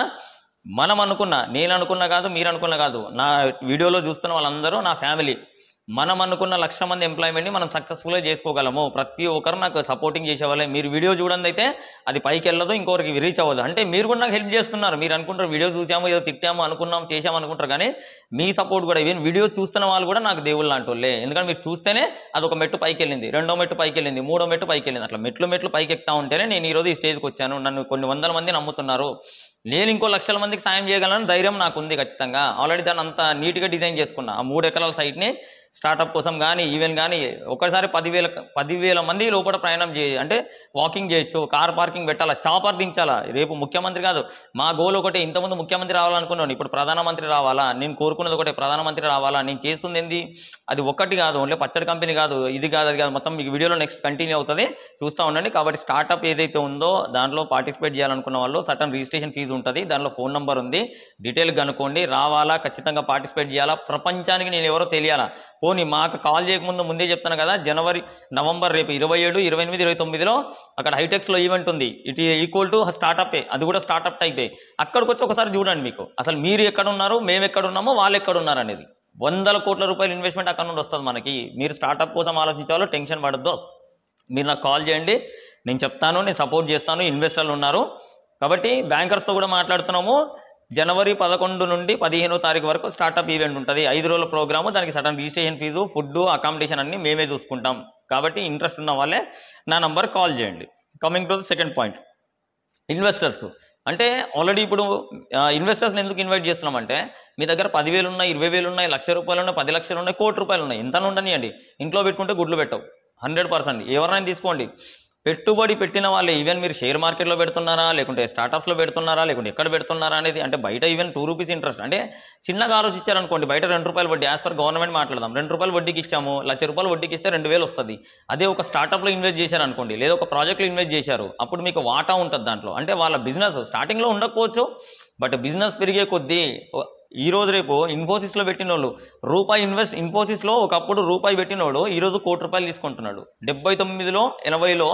నేను అనుకున్నా కాదు, మీరు అనుకున్నా కాదు, నా వీడియోలో చూస్తున్న వాళ్ళందరూ నా ఫ్యామిలీ. మనం అనుకున్న 1,00,000 మంది ఎంప్లాయ్మెంట్ని మనం సక్సెస్ఫుల్గా చేసుకోగలము. ప్రతి ఒక్కరు నాకు సపోర్టింగ్ చేసేవాళ్ళే. మీరు వీడియో చూడండి అయితే అది పైకి వెళ్ళదు, ఇంకొకరికి రీచ్ అవ్వదు. అంటే మీరు కూడా నాకు హెల్ప్ చేస్తున్నారు. మీరు అనుకుంటారు వీడియో చూసాము, ఏదో తిట్టాము, అనుకున్నాము, చేసాము అనుకుంటారు. కానీ మీ సపోర్ట్ కూడా, ఈవెన్ వీడియో చూస్తున్న వాళ్ళు కూడా నాకు దేవుళ్ళు లాంటి వాళ్ళే. ఎందుకంటే మీరు చూస్తేనే అది ఒక మెట్టు పైకి వెళ్ళింది, రెండో మెట్టు పైకి వెళ్ళింది, మూడో మెట్టు పైకి వెళ్ళింది. అట్లా మెట్లు పైకి ఎక్కుతా ఉంటేనే నేను ఈరోజు ఈ స్టేజ్కి వచ్చాను. నన్ను కొన్ని వందల మంది నమ్ముతున్నారు. నేను ఇంకో 1,00,000 మందికి సాయం చేయగలను ధైర్యం నాకు ఉంది ఖచ్చితంగా. ఆల్రెడీ దాన్ని అంత నీట్గా డిజైన్ చేసుకున్నా. ఆ 3 ఎకరాల సైట్ని స్టార్టప్ కోసం కానీ ఈవెన్ కానీ ఒకసారి 10,000 మంది లోపల ప్రయాణం అంటే వాకింగ్ చేయొచ్చు, కార్ పార్కింగ్ పెట్టాలా, చాపర్ దించాలా. రేపు ముఖ్యమంత్రి కాదు, మా గోల్ ఒకటే. ఇంతకుముందు ముఖ్యమంత్రి రావాలనుకున్నాను, ఇప్పుడు ప్రధానమంత్రి రావాలా. నేను కోరుకున్నది ఒకటే, ప్రధానమంత్రి రావాలా. నేను చేస్తుంది ఏంది, అది ఒక్కటి కాదు, ఓన్లీ పచ్చడి కంపెనీ కాదు, ఇది కాదు, అది కాదు, మొత్తం మీకు వీడియోలో నెక్స్ట్ కంటిన్యూ అవుతుంది, చూస్తూ ఉండండి. కాబట్టి స్టార్టప్ ఏదైతే ఉందో దాంట్లో పార్టిసిపేట్ చేయాలనుకున్న వాళ్ళు సర్టన్ రిజిస్ట్రేషన్ ఫీజు ఉంటుంది, దాంట్లో ఫోన్ నెంబర్ ఉంది, డీటెయిల్ కనుక్కోండి. రావాలా, ఖచ్చితంగా పార్టిసిపేట్ చేయాలా, ప్రపంచానికి నేను ఎవరో తెలియాలా. పోనీ మాకు కాల్ చేయకముందు ముందే చెప్తాను కదా, నవంబర్ రేపు 27, 28, 29లో అక్కడ హైటెక్స్లో ఈవెంట్ ఉంది. ఇట్ ఈక్వల్ టు స్టార్టప్, అది కూడా స్టార్టప్ టైపే. అక్కడికి వచ్చి ఒకసారి చూడండి, మీకు అసలు మీరు ఎక్కడున్నారు, మేము ఎక్కడున్నామో, వాళ్ళు ఎక్కడున్నారు అనేది. 100 కోట్ల రూపాయలు ఇన్వెస్ట్మెంట్ అక్కడ నుండి వస్తుంది మనకి. మీరు స్టార్టప్ కోసం ఆలోచించాలో టెన్షన్ పడద్దు. మీరు నాకు కాల్ చేయండి, నేను చెప్తాను, నేను సపోర్ట్ చేస్తాను. ఇన్వెస్టర్లు ఉన్నారు కాబట్టి బ్యాంకర్స్తో కూడా మాట్లాడుతున్నాము. జనవరి 11 నుండి 15వ తారీఖు వరకు స్టార్టప్ ఈవెంట్ ఉంటుంది. 5 రోజుల ప్రోగ్రాము, దానికి sudden registration fee, food, accommodation అన్ని మేమే చూసుకుంటాం. కాబట్టి ఇంట్రెస్ట్ ఉన్న వాళ్ళే నా నంబర్ కాల్ చేయండి. Coming to the second point, investors. అంటే ఆల్రెడీ ఇప్పుడు ఇన్వెస్టర్స్ని ఎందుకు ఇన్వైట్ చేస్తున్నామంటే, మీ దగ్గర 10,000 ఉన్నాయి, 20,000 ఉన్నాయి, ₹1,00,000 ఉన్నాయి, 10 లక్షలు ఉన్నాయి, ₹1,00,00,000 ఉన్నాయి. ఎంత ఉండనియండి, ఇంట్లో పెట్టుకుంటే గుడ్లు పెట్టవు. 100% ఎవరైనా తీసుకోండి. పెట్టుబడి పెట్టిన వాళ్ళే. ఈవెన్ మీరు షేర్ మార్కెట్లో పెడుతున్నారా, లేకుంటే స్టార్టప్స్లో పెడుతున్నారా, లేకుంటే ఎక్కడ పెడుతున్నారా అనేది, అంటే బయట ఈవెన్ ₹2 ఇంట్రెస్ట్ అంటే చిన్నగా ఆలోచించారనుకోండి, బయట ₹2 వడ్డీ, యాజ్ పర్ గవర్నమెంట్ మాట్లాడదాం, ₹2 వడ్డీకి ఇచ్చాము, ₹1,00,000 వడ్డీకి ఇస్తే 2,000 వస్తుంది. అదే ఒక స్టార్టప్లో ఇన్వెస్ట్ చేశారు అనుకోండి, లేదా ఒక ప్రాజెక్ట్లో ఇన్వెస్ట్ చేశారు, అప్పుడు మీకు వాటా ఉంటుంది దాంట్లో. అంటే వాళ్ళ బిజినెస్ స్టార్టింగ్లో ఉండకపోవచ్చు, బట్ బిజినెస్ పెరిగే కొద్దీ ఈ రోజు రేపు ఇన్ఫోసిస్లో పెట్టిన వాళ్ళు ఇన్ఫోసిస్లో ఒకప్పుడు రూపాయి పెట్టినోడు ఈరోజు ₹1,00,00,000 తీసుకుంటున్నాడు. 79లో 80లో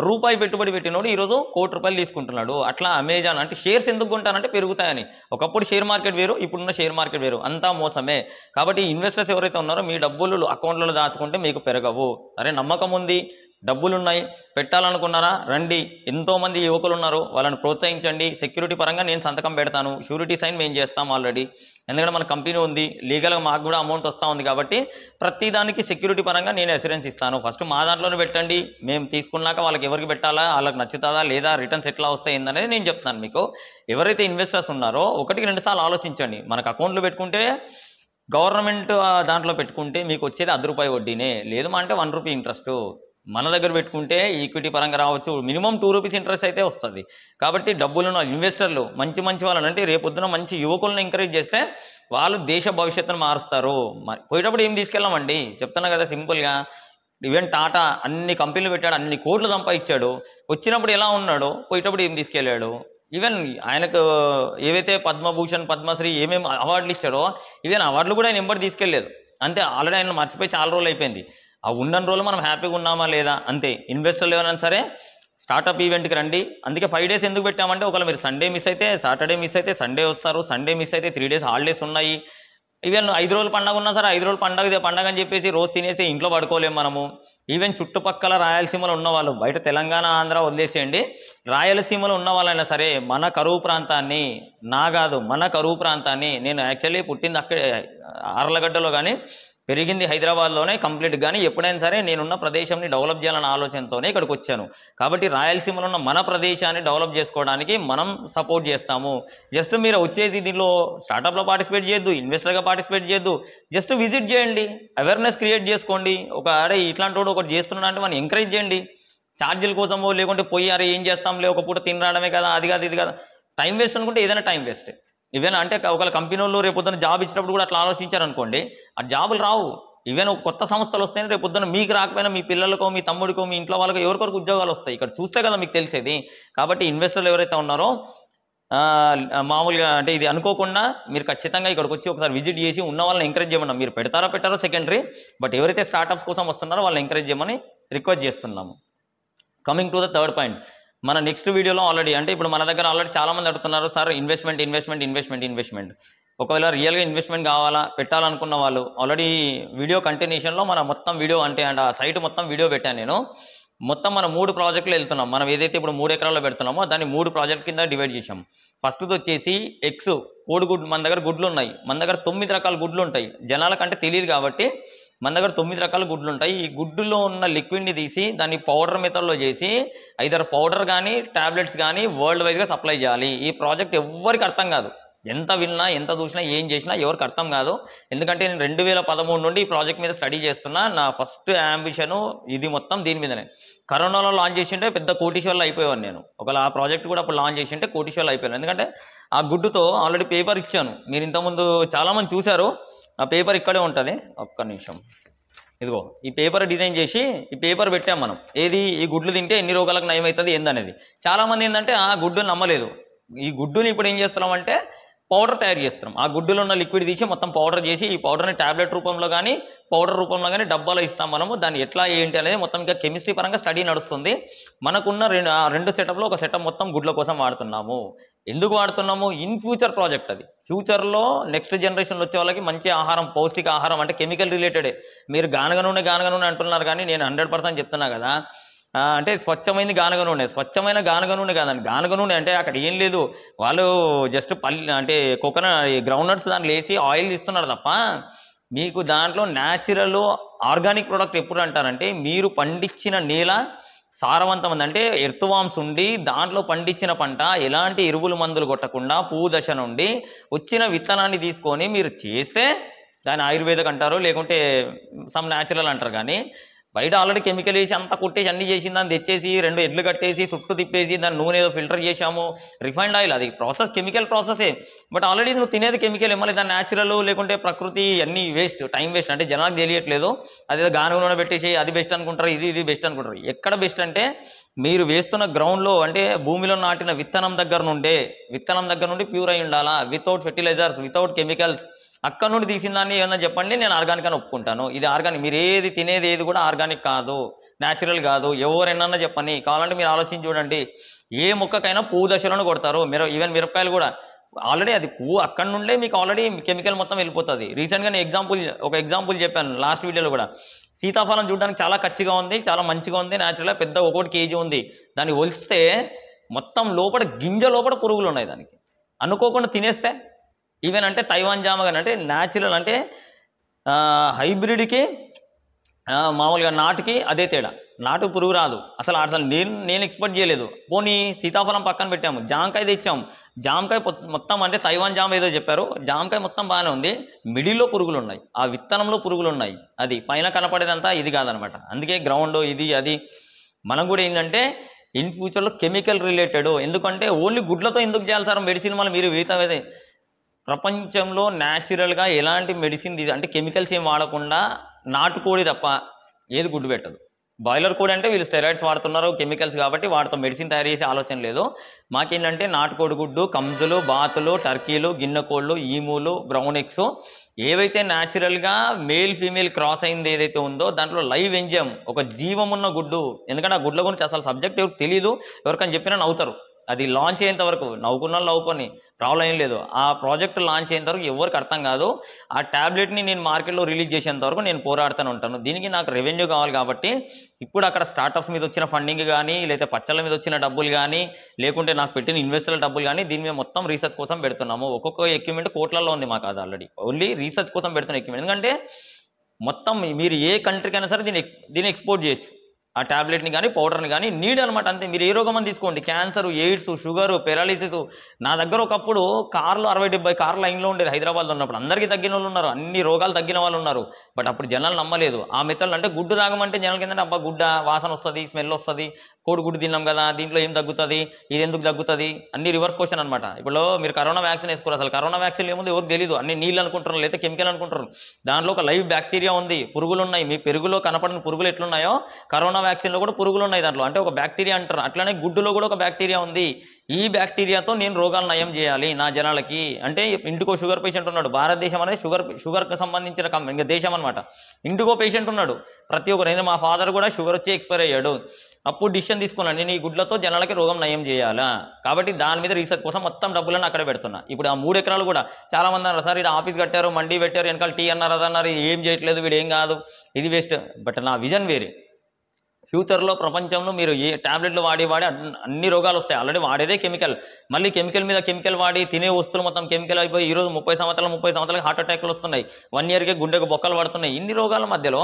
రూపాయి పెట్టుబడి పెట్టినోడు ఈరోజు ₹1,00,00,000 తీసుకుంటున్నాడు. అట్లా అమెజాన్ అంటే షేర్స్ ఎందుకు కొంటానంటే పెరుగుతాయని. ఒకప్పుడు షేర్ మార్కెట్ వేరు, ఇప్పుడున్న షేర్ మార్కెట్ వేరు, అంతా మోసమే. కాబట్టి ఇన్వెస్టర్స్ ఎవరైతే ఉన్నారో మీ డబ్బులు అకౌంట్లలో దాచుకుంటే మీకు పెరగవు. సరే, నమ్మకం ఉంది, డబ్బులున్నాయి, పెట్టాలనుకున్నారా, రండి. ఎంతోమంది యువకులు ఉన్నారు, వాళ్ళని ప్రోత్సహించండి. సెక్యూరిటీ పరంగా నేను సంతకం పెడతాను, షూరిటీ సైన్ మేము చేస్తాం ఆల్రెడీ. ఎందుకంటే మన కంపెనీ ఉంది, లీగల్గా మాకు కూడా అమౌంట్ వస్తూ ఉంది. కాబట్టి ప్రతి దానికి సెక్యూరిటీ పరంగా నేను అష్యూరెన్స్ ఇస్తాను. ఫస్ట్ మా దాంట్లోనే పెట్టండి, మేము తీసుకున్నాక వాళ్ళకి ఎవరికి పెట్టాలా, వాళ్ళకి నచ్చుతుందా లేదా, రిటర్న్స్ ఎట్లా వస్తాయి ఏందనేది నేను చెప్తాను మీకు. ఎవరైతే ఇన్వెస్టర్స్ ఉన్నారో 1-2 సార్లు ఆలోచించండి. మనకు అకౌంట్లో పెట్టుకుంటే, గవర్నమెంట్ దాంట్లో పెట్టుకుంటే మీకు వచ్చేది ₹10 వడ్డీనే, లేదు మా అంటే ₹1 ఇంట్రెస్ట్. మన దగ్గర పెట్టుకుంటే ఈక్విటీ పరంగా రావచ్చు, మినిమం ₹2 ఇంట్రెస్ట్ అయితే వస్తుంది. కాబట్టి డబ్బులున్న ఇన్వెస్టర్లు మంచి వాళ్ళని, అంటే రేపొద్దున మంచి యువకులను ఎంకరేజ్ చేస్తే వాళ్ళు దేశ భవిష్యత్తును మారుస్తారు. పోయేటప్పుడు ఏం తీసుకెళ్ళామండి, చెప్తున్నా కదా సింపుల్గా. ఈవెన్ టాటా అన్ని కంపెనీలు పెట్టాడు, అన్ని కోట్లు సంపాదించాడు. వచ్చినప్పుడు ఎలా ఉన్నాడో, పోయేటప్పుడు ఏం తీసుకెళ్ళాడు. ఈవెన్ ఆయనకు ఏవైతే పద్మభూషణ్, పద్మశ్రీ ఏమేమి అవార్డులు ఇచ్చాడో, ఈవెన్ అవార్డులు కూడా ఆయన ఎంబడి తీసుకెళ్ళలేదు. అంతే, ఆల్రెడీ ఆయన మర్చిపోయి చాలా రోజులు అయిపోయింది. ఆ ఉన్న రోజులు మనం హ్యాపీగా ఉన్నామా లేదా అంతే. ఇన్వెస్టర్లు ఎవరైనా సరే స్టార్టప్ ఈవెంట్కి రండి. అందుకే 5 డేస్ ఎందుకు పెట్టామంటే, ఒకవేళ మీరు సండే మిస్ అయితే, సాటర్డే మిస్ అయితే సండే వస్తారు, సండే మిస్ అయితే 3 డేస్ హాలిడేస్ ఉన్నాయి. ఈవెన్ 5 రోజులు పండగ ఉన్నా సరే 5 రోజులు పండగ అని చెప్పేసి రోజు తినేసి ఇంట్లో పడుకోలేము మనము. ఈవెన్ చుట్టుపక్కల రాయలసీమలో ఉన్న వాళ్ళు, బయట తెలంగాణ ఆంధ్ర వదిలేసేయండి, రాయలసీమలో ఉన్న వాళ్ళైనా సరే మన కరువు ప్రాంతాన్ని, మన కరువు ప్రాంతాన్ని, నేను యాక్చువల్లీ పుట్టింది అక్కడే ఆర్లగడ్డలో, కానీ పెరిగింది హైదరాబాద్లోనే కంప్లీట్. కానీ ఎప్పుడైనా సరే నేనున్న ప్రదేశాన్ని డెవలప్ చేయాలన్న ఆలోచనతోనే ఇక్కడికి వచ్చాను. కాబట్టి రాయలసీమలో ఉన్న మన ప్రదేశాన్ని డెవలప్ చేసుకోవడానికి మనం సపోర్ట్ చేస్తాము. జస్ట్ మీరు వచ్చేసి దీనిలో స్టార్టప్లో పార్టిసిపేట్ చేయొద్దు, ఇన్వెస్టర్గా పార్టిసిపేట్ చేయొద్దు, జస్ట్ విజిట్ చేయండి, అవేర్నెస్ క్రియేట్ చేసుకోండి. అరే ఇట్లాంటి వాడు ఒకటి చేస్తున్నాడు అంటే మనం ఎంకరేజ్ చేయండి. ఛార్జీల కోసమో లేకుంటే పోయి అరే ఏం చేస్తాంలే ఒక పూట తిని రావడమే కదా, అది కాదు ఇది కాదు, టైం వేస్ట్ అనుకుంటే ఏదైనా టైం వేస్ట్. ఈవెన్ అంటే ఒకవేళ కంపెనీ వాళ్ళు రేపొద్దున జాబ్ ఇచ్చినప్పుడు కూడా అట్లా ఆలోచించారనుకోండి, ఆ జాబులు రావు. ఈవెన్ ఒక కొత్త సంస్థలు వస్తేనే రేపొద్దున మీకు రాకపోయినా మీ పిల్లలకో, మీ తమ్ముడికో, మీ ఇంట్లో వాళ్ళకో ఎవరికొరకు ఉద్యోగాలు వస్తాయి. ఇక్కడ చూస్తే కదా మీకు తెలిసేది. కాబట్టి ఇన్వెస్టర్లు ఎవరైతే ఉన్నారో మామూలుగా అంటే ఇది అనుకోకుండా మీరు ఖచ్చితంగా ఇక్కడికి వచ్చి ఒకసారి విజిట్ చేసి ఉన్న వాళ్ళని ఎంకరేజ్ చేయమన్నాం. మీరు పెట్టారో సెకండరీ, బట్ ఎవరైతే స్టార్టప్స్ కోసం వస్తున్నారో వాళ్ళని ఎంకరేజ్ చేయమని రిక్వెస్ట్ చేస్తున్నాము. Coming to the third point, మన నెక్స్ట్ వీడియోలో ఆల్రెడీ అంటే ఇప్పుడు మన దగ్గర ఆల్రెడీ చాలామంది అడుగుతున్నారు, సార్ ఇన్వెస్ట్మెంట్. ఒకవేళ రియల్గా ఇన్వెస్ట్మెంట్ కావాలా పెట్టాలనుకున్న వాళ్ళు ఆల్రెడీ వీడియో కంటిన్యూషన్లో మన మొత్తం వీడియో అంటే ఆ సైట్ మొత్తం వీడియో పెట్టాను నేను. మొత్తం మనం 3 ప్రాజెక్టులు వెళ్తున్నాం. మనం ఏదైతే ఇప్పుడు 3 ఎకరాల్లో పెడుతున్నామో దాన్ని 3 ప్రాజెక్ట్ కింద డివైడ్ చేసాం. ఫస్ట్ది వచ్చేసి ఎగ్స్, కోడిగుడ్డు. మన దగ్గర గుడ్లు ఉన్నాయి. మన దగ్గర 9 రకాల గుడ్లు ఉంటాయి. జనాలకంటే తెలియదు కాబట్టి మన దగ్గర 9 రకాల గుడ్లు ఉంటాయి. ఈ గుడ్డులో ఉన్న లిక్విడ్ని తీసి దాన్ని పౌడర్ మెథడ్లో చేసి ఐదర్ పౌడర్ కానీ ట్యాబ్లెట్స్ కానీ వరల్డ్ వైజ్గా సప్లై చేయాలి. ఈ ప్రాజెక్ట్ ఎవ్వరికి అర్థం కాదు. ఎంత విన్నా ఎంత చూసినా ఏం చేసినా ఎవరికి అర్థం కాదు. ఎందుకంటే నేను 2013 నుండి ఈ ప్రాజెక్ట్ మీద స్టడీ చేస్తున్నా. నా ఫస్ట్ యాంబిషను ఇది మొత్తం దీని మీదనే. కరోనాలో లాంచ్ చేసింటే పెద్ద కోటీశ్వర్లు అయిపోయాను నేను. ఒకవేళ ఆ ప్రాజెక్ట్ కూడా అప్పుడు లాంచ్ చేసింటే కోటీశ్వర్లు అయిపోయాను. ఎందుకంటే ఆ గుడ్డుతో ఆల్రెడీ పేపర్ ఇచ్చాను. మీరు ఇంతకుముందు చాలామంది చూశారు. ఆ పేపర్ ఇక్కడే ఉంటుంది. ఒక్క నిమిషం. ఇదిగో ఈ పేపర్ డిజైన్ చేసి ఈ పేపర్ పెట్టాం మనం. ఏది ఈ గుడ్లు తింటే ఎన్ని రోగాలకు నయం అవుతుంది ఏందనేది. చాలామంది ఏంటంటే ఆ గుడ్డుని నమ్మలేదు. ఈ గుడ్డుని ఇప్పుడు ఏం చేస్తున్నామంటే పౌడర్ తయారు చేస్తున్నాం. ఆ గుడ్డులో ఉన్న లిక్విడ్ తీసి మొత్తం పౌడర్ చేసి ఈ పౌడర్ని ట్యాబ్లెట్ రూపంలో కానీ పౌడర్ రూపంలో కానీ డబ్బాలో ఇస్తాం మనము. దాన్ని ఎట్లా ఏంటి అనేది మొత్తం ఇంకా కెమిస్ట్రీ పరంగా స్టడీ నడుస్తుంది. మనకున్న రెండు సెటప్లో ఒక సెటప్ మొత్తం గుడ్ల కోసం వాడుతున్నాము. ఎందుకు వాడుతున్నాము? ఇన్ ఫ్యూచర్ ప్రాజెక్ట్ అది. ఫ్యూచర్లో నెక్స్ట్ జనరేషన్లో వచ్చే వాళ్ళకి మంచి ఆహారం, పౌష్టిక ఆహారం అంటే కెమికల్ రిలేటెడే. మీరు గానుగ నూనె అంటున్నారు కానీ నేను 100% చెప్తున్నా కదా. అంటే స్వచ్ఛమైనది గానుగ నూనె. స్వచ్ఛమైన గానుగ నూనె కాదండి. గానుగ నూనె అంటే అక్కడ ఏం లేదు. వాళ్ళు జస్ట్ అంటే గ్రౌండ్ నట్స్ దాంట్లో వేసి ఆయిల్ ఇస్తున్నారు తప్ప మీకు దాంట్లో న్యాచురల్ ఆర్గానిక్ ప్రోడక్ట్ ఎప్పుడు అంటారంటే మీరు పండించిన నేల సారవంతమైంది అంటే ఎర్త్వామ్స్ ఉండి దాంట్లో పండించిన పంట ఎలాంటి ఎరువులు మందులు కొట్టకుండా పువ్వు దశ నుండి వచ్చిన విత్తనాన్ని తీసుకొని మీరు చేస్తే దాన్ని ఆయుర్వేదకు అంటారు, లేకుంటే సమ్ న్యాచురల్ అంటారు. కానీ బయట ఆల్రెడీ కెమికల్ వేసి అంతా కొట్టేసి అన్ని చేసి దాన్ని తెచ్చేసి 2 ఎడ్లు కట్టేసి చుట్టూ తిప్పేసి దాన్ని నూనె ఏదో ఫిల్టర్ చేసాము. రిఫైండ్ ఆయిల్ అది ప్రాసెస్ కెమికల్ ప్రాసెసే. బట్ ఆల్రెడీ నువ్వు తినేది కెమికల్. మళ్ళీ దాన్ని న్యాచురల్ లేకుంటే ప్రకృతి అన్ని వేస్ట్, టైం వేస్ట్. అంటే జనాలకు తెలియట్లేదు. అదే గానుగ నూనె పెట్టేసి అది బెస్ట్ అనుకుంటారు, ఇది బెస్ట్ అనుకుంటారు. ఎక్కడ బెస్ట్ అంటే మీరు వేస్తున్న గ్రౌండ్లో అంటే భూమిలో నాటిన విత్తనం దగ్గర నుండి ప్యూర్ అయి ఉండాలా. Without fertilisers, without chemicals. అక్కడ నుండి తీసిన దాన్ని ఏమన్నా చెప్పండి, నేను ఆర్గానిక్ అని ఒప్పుకుంటాను. ఇది ఆర్గానిక్. మీరు ఏది తినేది ఏది కూడా ఆర్గానిక్ కాదు, న్యాచురల్ కాదు. ఎవరైనా చెప్పండి. కావాలంటే మీరు ఆలోచించి చూడండి. ఏ మొక్కకైనా పువ్వు దశలోనే కొడతారు. ఈవెన్ మిరపకాయలు కూడా ఆల్రెడీ అది పువ్వు అక్కడ నుండే మీకు ఆల్రెడీ కెమికల్ మొత్తం వెళ్ళిపోతుంది. రీసెంట్గా నేను ఒక ఎగ్జాంపుల్ చెప్పాను లాస్ట్ వీడియోలో కూడా. సీతాఫలం చూడడానికి చాలా కచ్చిగా ఉంది, చాలా మంచిగా ఉంది, న్యాచురల్గా పెద్ద 1 కేజీ ఉంది. దాన్ని ఒలిస్తే మొత్తం లోపల గింజ లోపల పురుగులు ఉన్నాయి దానికి. అనుకోకుండా తినేస్తే ఈవెన్ అంటే తైవాన్ జామ కానీ అంటే న్యాచురల్ అంటే హైబ్రిడ్కి మామూలుగా నాటుకి అదే తేడా. నాటు పురుగు రాదు అసలు నేను ఎక్స్పెక్ట్ చేయలేదు. పోనీ సీతాఫలం పక్కన పెట్టాము, జామకాయ తెచ్చాము. జామకాయ మొత్తం అంటే తైవాన్ జామ ఏదో చెప్పారు. జామకాయ మొత్తం బాగానే ఉంది, మిడిల్లో పురుగులు ఉన్నాయి, ఆ విత్తనంలో పురుగులు ఉన్నాయి. అది పైన కనపడేదంతా ఇది కాదనమాట. అందుకే గ్రౌండ్ ఇది అది. మనం కూడా ఏంటంటే ఇన్ ఫ్యూచర్లో కెమికల్ రిలేటెడ్. ఎందుకంటే ఓన్లీ గుడ్లతో ఎందుకు చేయాలి సార్ మెడిసిన్? మళ్ళీ మీరు వీతవేదే ప్రపంచంలో న్యాచురల్గా ఎలాంటి మెడిసిన్ అంటే కెమికల్స్ ఏం వాడకుండా నాటుకోడి తప్ప ఏది గుడ్డు పెట్టదు. బాయిలర్ కోడి అంటే వీళ్ళు స్టెరాయిడ్స్ వాడుతున్నారు, కెమికల్స్ కాబట్టి వాటితో మెడిసిన్ తయారు చేసే ఆలోచన లేదు. మాకేంటంటే నాటుకోడి గుడ్డు, కంజులు, బాతులు, టర్కీలు, గిన్నెకోళ్ళు, ఈములు, బ్రౌన్ ఎగ్స్ ఏవైతే న్యాచురల్గా మేల్ ఫీమేల్ క్రాస్ అయింది ఏదైతే ఉందో దాంట్లో లైవ్ ఎంజైమ్ ఒక జీవం ఉన్న గుడ్డు. ఎందుకంటే ఆ గుడ్ల గురించి అసలు సబ్జెక్ట్ ఎవరికి తెలియదు. ఎవరికని చెప్పినా నవ్వుతారు. అది లాంచ్ అయ్యేంత వరకు నవ్వుకున్న నవ్వుకొని ప్రాబ్లం ఏం లేదు. ఆ ప్రాజెక్ట్ లాంచ్ అయ్యేంత వరకు ఎవరికి అర్థం కాదు. ఆ ట్యాబ్లెట్ని నేను మార్కెట్లో రిలీజ్ చేసేంత వరకు నేను పోరాడుతూనే ఉంటాను. దీనికి నాకు రెవెన్యూ కావాలి కాబట్టి ఇప్పుడు అక్కడ స్టార్టప్స్ మీద వచ్చిన ఫండింగ్ కానీ, లేకపోతే పచ్చళ్ళ మీద వచ్చిన డబ్బులు కానీ, లేకుంటే నాకు పెట్టిన ఇన్వెస్టర్ల డబ్బులు కానీ దీని మీద మొత్తం రీసెర్చ్ కోసం పెడుతున్నాము. ఒక్కొక్క ఎక్విప్మెంట్ కోట్లలో ఉంది మాకు. అది ఆల్రెడీ ఓన్లీ రీసెర్చ్ కోసం పెడుతున్న ఎక్విప్మెంట్. ఎందుకంటే మొత్తం మీరు ఏ కంట్రీకైనా సరే దీన్ని ఎక్స్పోర్ట్ చేయొచ్చు. ఆ ట్యాబ్లెట్ని కానీ పౌడర్ని కానీ నీడ్ అనమాట. అంతే. మీరు ఏ రోగం తీసుకోండి, క్యాన్సర్, ఎయిడ్స్, షుగరు, పెరాలిసిస్. నా దగ్గర ఒకప్పుడు కార్లు 60-70 కార్లు లైన్లో ఉండేది హైదరాబాద్లో ఉన్నప్పుడు. అందరికీ తగ్గిన వాళ్ళు ఉన్నారు, అన్ని రోగాలు తగ్గిన వాళ్ళు ఉన్నారు. బట్ అప్పుడు జనాలు నమ్మలేదు ఆ మెథడ్. అంటే గుడ్డు తాగమంటే జనాలకి ఏంటంటే అబ్బా గుడ్డ వాసన వస్తుంది, స్మెల్ వస్తుంది, కోడి గుడ్డు తిన్నాం కదా దీంట్లో ఏం తగ్గుతుంది, ఇది ఎందుకు తగ్గుతుంది, అన్ని రివర్స్ క్వశ్చన్ అనమాట. ఇప్పుడు మీరు కరోనా వ్యాక్సిన్ వేసుకోరు, అసలు కరోనా వ్యాక్సిన్ ఏముంది ఎవరికి తెలియదు. అన్ని నీళ్ళు అనుకుంటారు, లేదా కెమికల్ అనుకుంటారు. దాంట్లో ఒక లైవ్ బ్యాక్టీరియా ఉంది, పురుగులు ఉన్నాయి. మీ పెరుగులో కనపడిన పురుగులు ఎట్లున్నాయో కరోనా వ్యాక్సిన్లో కూడా పురుగులు ఉన్నాయి దాంట్లో, అంటే ఒక బ్యాక్టీరియా అంటారు. అట్లనే గుడ్డులో కూడా ఒక బ్యాక్టీరియా ఉంది. ఈ బ్యాక్టీరియాతో నేను రోగాలు నయం చేయాలి నా జనాలకి. అంటే ఇంటికో షుగర్ పేషెంట్ ఉన్నాడు. భారతదేశం అనేది షుగర్కి సంబంధించిన ఇంకా దేశం అనమాట. ఇంటికో పేషెంట్ ఉన్నాడు. ప్రతి ఒక్కరు, మా ఫాదర్ కూడా షుగర్ వచ్చి ఎక్స్పైర్ అయ్యాడు. అప్పుడు డిసిషన్ తీసుకున్నాను, నేను ఈ గుడ్లతో జనాలకి రోగం నయం చేయాలా. కాబట్టి దాని మీద రీసెర్చ్ కోసం మొత్తం డబ్బులను అక్కడ పెడుతున్నా. ఇప్పుడు ఆ 3 ఎకరాలు కూడా చాలా మంది అన్నారు, సార్ ఇది ఆఫీస్ కట్టారు, మండీ పెట్టారు, వెనకాల టీ అన్నారు, అదన్నారు, ఏం చేయట్లేదు, వీడు ఏం కాదు, ఇది వేస్ట్. బట్ నా విజన్ వేరే. ఫ్యూచర్లో ప్రపంచంలో మీరు ఏ ట్యాబ్లెట్లు వాడి అన్ని రోగాలు వస్తాయి. ఆల్రెడీ వాడేదే కెమికల్, మళ్ళీ కెమికల్ మీద కెమికల్ వాడి తినే వస్తువులు మొత్తం కెమికల్ అయిపోయి ఈరోజు 30 సంవత్సరాలకు హార్ట్ అటాక్లు వస్తున్నాయి, 1 ఇయర్కే గుండెకు బొక్కలు పడుతున్నాయి. ఇన్ని రోగాల మధ్యలో